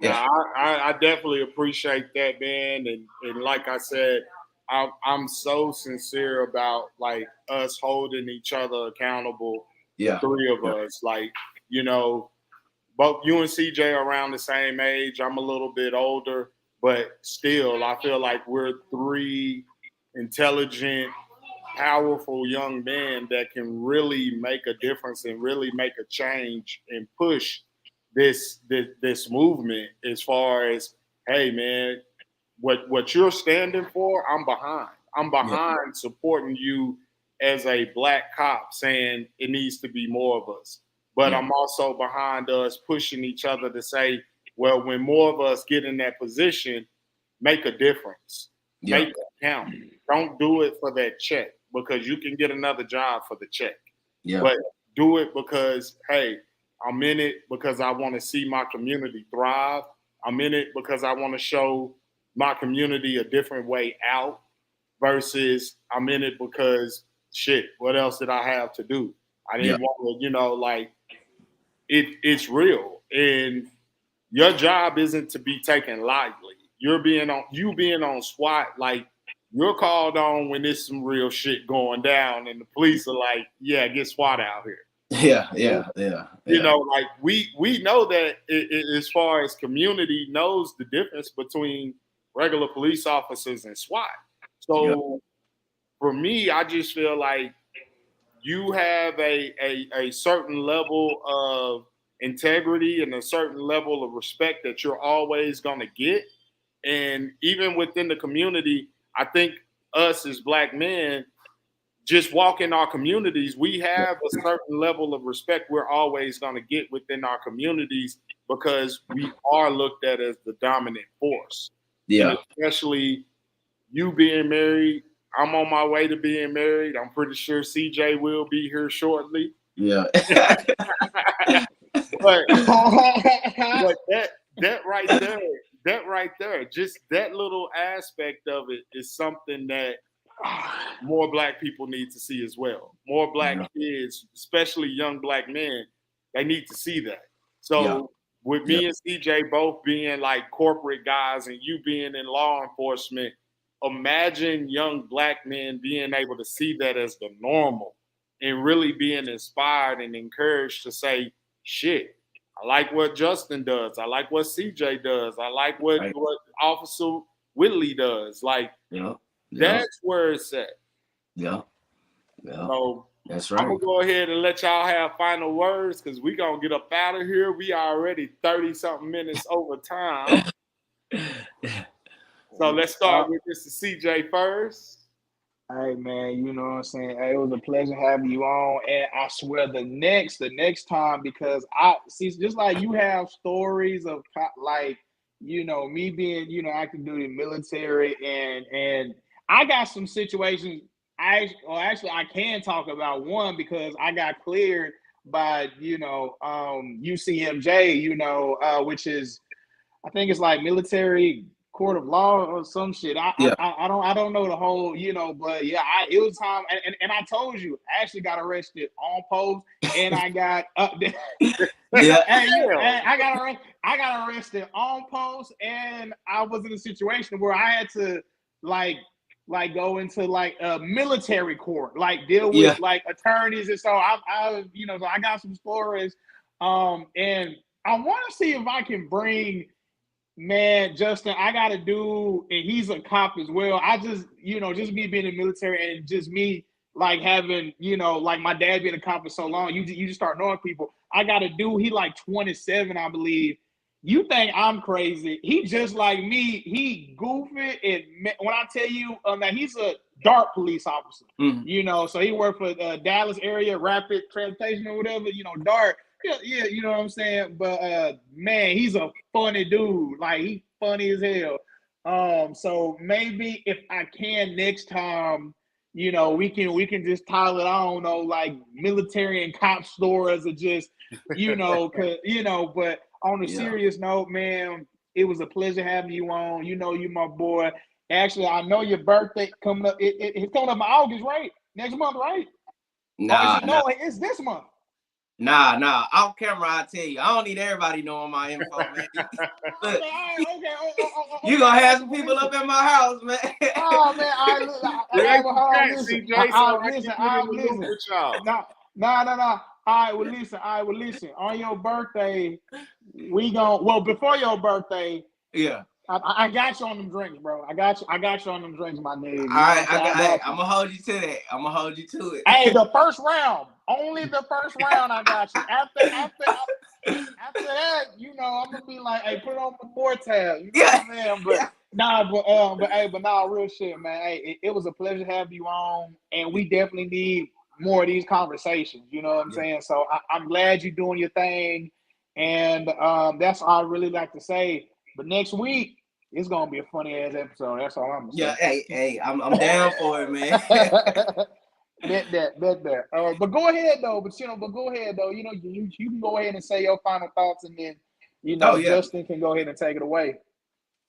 I definitely appreciate that, man. And like I said, I'm so sincere about like us holding each other accountable. Yeah. Three of us, like, both you and CJ are around the same age. I'm a little bit older, but still, I feel like we're three intelligent, powerful young men that can really make a difference and really make a change and push this movement as far as, hey, man, what you're standing for, I'm behind. I'm behind supporting you as a Black cop, saying it needs to be more of us. But I'm also behind us pushing each other to say, well, when more of us get in that position, make a difference. Make it count. Don't do it for that check, because you can get another job for the check. But do it because, hey, I'm in it because I want to see my community thrive. I'm in it because I want to show my community a different way out versus I'm in it because shit, what else did I have to do? I didn't want to, like it's real. And your job isn't to be taken lightly. You being on SWAT, like you're called on when there's some real shit going down and the police are like, yeah, get SWAT out here. Yeah. Like we know that as far as community knows the difference between regular police officers and SWAT. So for me, I just feel like you have a certain level of integrity and a certain level of respect that you're always going to get. And even within the community, I think us as Black men, just walking our communities, we have a certain level of respect we're always going to get within our communities because we are looked at as the dominant force. Yeah. And especially you being married. I'm on my way to being married. I'm pretty sure CJ will be here shortly. Yeah. but that right there, just that little aspect of it is something that more Black people need to see as well. More Black kids, especially young Black men, they need to see that. So with me and CJ both being like corporate guys and you being in law enforcement, imagine young Black men being able to see that as the normal and really being inspired and encouraged to say, shit, I like what Justin does. I like what CJ does. I like what Officer Whitley does. Like, that's where it's at. Yeah. So that's right. I'm going to go ahead and let y'all have final words because we're going to get up out of here. We are already 30-something minutes over time. So let's start with Mr. CJ first. Hey man, you know what I'm saying? Hey, it was a pleasure having you on. And I swear the next time, because I see just like you have stories of like, me being, active duty military and I got some situations. Actually I can talk about one because I got cleared by, UCMJ, which is, I think it's like military court of law or some shit. I don't know the whole, but yeah, it was time. And I told you, I actually got arrested on post, and I got I got arrested on post, and I was in a situation where I had to like go into like a military court, like deal with like attorneys, and so I so I got some stories, and I want to see if I can bring. Man, Justin, I got a dude, and he's a cop as well. I just, just me being in the military and just me, like, having, like my dad being a cop for so long, you just start knowing people. I got a dude, he like 27, I believe. You think I'm crazy. He just like me. He goofy. And when I tell you that he's a DART police officer, so he worked for Dallas area, Rapid Transportation or whatever, DART. Yeah, you know what I'm saying? But man, he's a funny dude. Like, he's funny as hell. So maybe if I can next time, we can just tile it, I don't know, like military and cop stories or just, but on a serious note, man, it was a pleasure having you on. You my boy. Actually, I know your birthday coming up. It's coming up in August, right? Next month, right? It's this month. Nah. Off camera, I tell you, I don't need everybody knowing my info, man. Look, you gonna have some people up in my house, man. Oh man, No. All right, well, listen. On your birthday, before your birthday, I got you on them drinks, bro. I got you on them drinks, my nigga. All right, I'm gonna hold you to that. I'm gonna hold you to it. Hey, the first round. Only the first round I got you. After that, I'm gonna be like, hey, put it on the 4 tab. You know what I'm saying? But real shit, man. Hey, it was a pleasure having you on, and we definitely need more of these conversations. You know what I'm saying? So I'm glad you're doing your thing, and that's all I really like to say. But next week, it's gonna be a funny ass episode. That's all I'm gonna say. Hey, I'm down for it, man. Bet that. But go ahead though. You can go ahead and say your final thoughts, and then Justin can go ahead and take it away.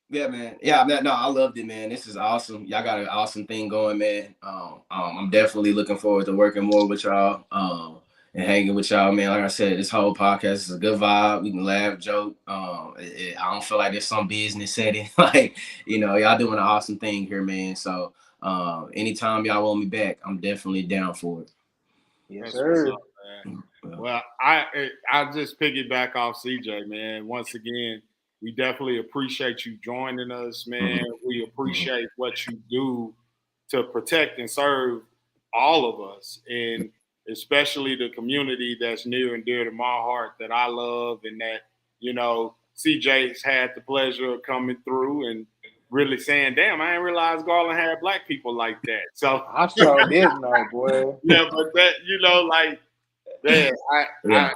Yeah, man. Yeah, no, I loved it, man. This is awesome. Y'all got an awesome thing going, man. I'm definitely looking forward to working more with y'all, and hanging with y'all, man. Like I said, this whole podcast is a good vibe. We can laugh, joke. I don't feel like there's some business setting. Like, y'all doing an awesome thing here, man. So, anytime y'all want me back, I'm definitely down for it. Yes, sir. Well, I just piggyback off CJ, man. Once again, we definitely appreciate you joining us, man. We appreciate what you do to protect and serve all of us, and especially the community that's near and dear to my heart that I love, and that, CJ's had the pleasure of coming through and really saying, damn, I didn't realize Garland had black people like that. So I sure did know, boy. Yeah, but that, man,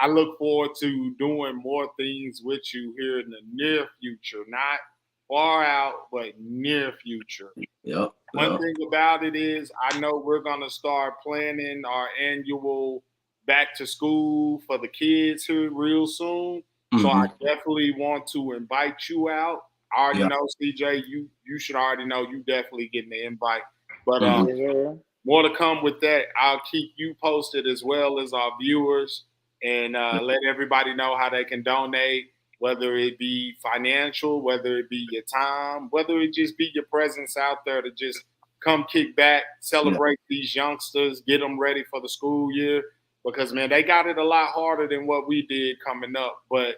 I look forward to doing more things with you here in the near future, not far out, but near future. Yep. One thing about it is I know we're going to start planning our annual back to school for the kids here real soon. So I definitely want to invite you out. I already know, CJ, you should already know you definitely getting the invite. But more to come with that. I'll keep you posted as well as our viewers, and let everybody know how they can donate, whether it be financial, whether it be your time, whether it just be your presence out there to just come kick back, celebrate these youngsters, get them ready for the school year. Because, man, they got it a lot harder than what we did coming up. But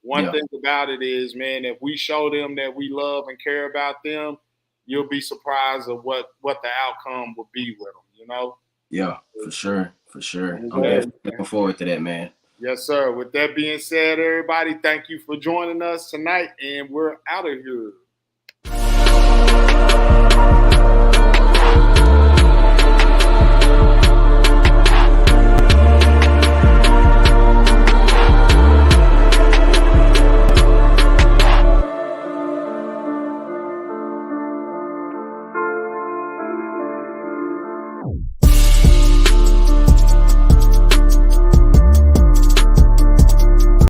one thing about it is, man, if we show them that we love and care about them, you'll be surprised of what the outcome will be with them, Yeah, for sure. I'm definitely looking forward to that, man. Yes, sir. With that being said, everybody, thank you for joining us tonight, and we're out of here.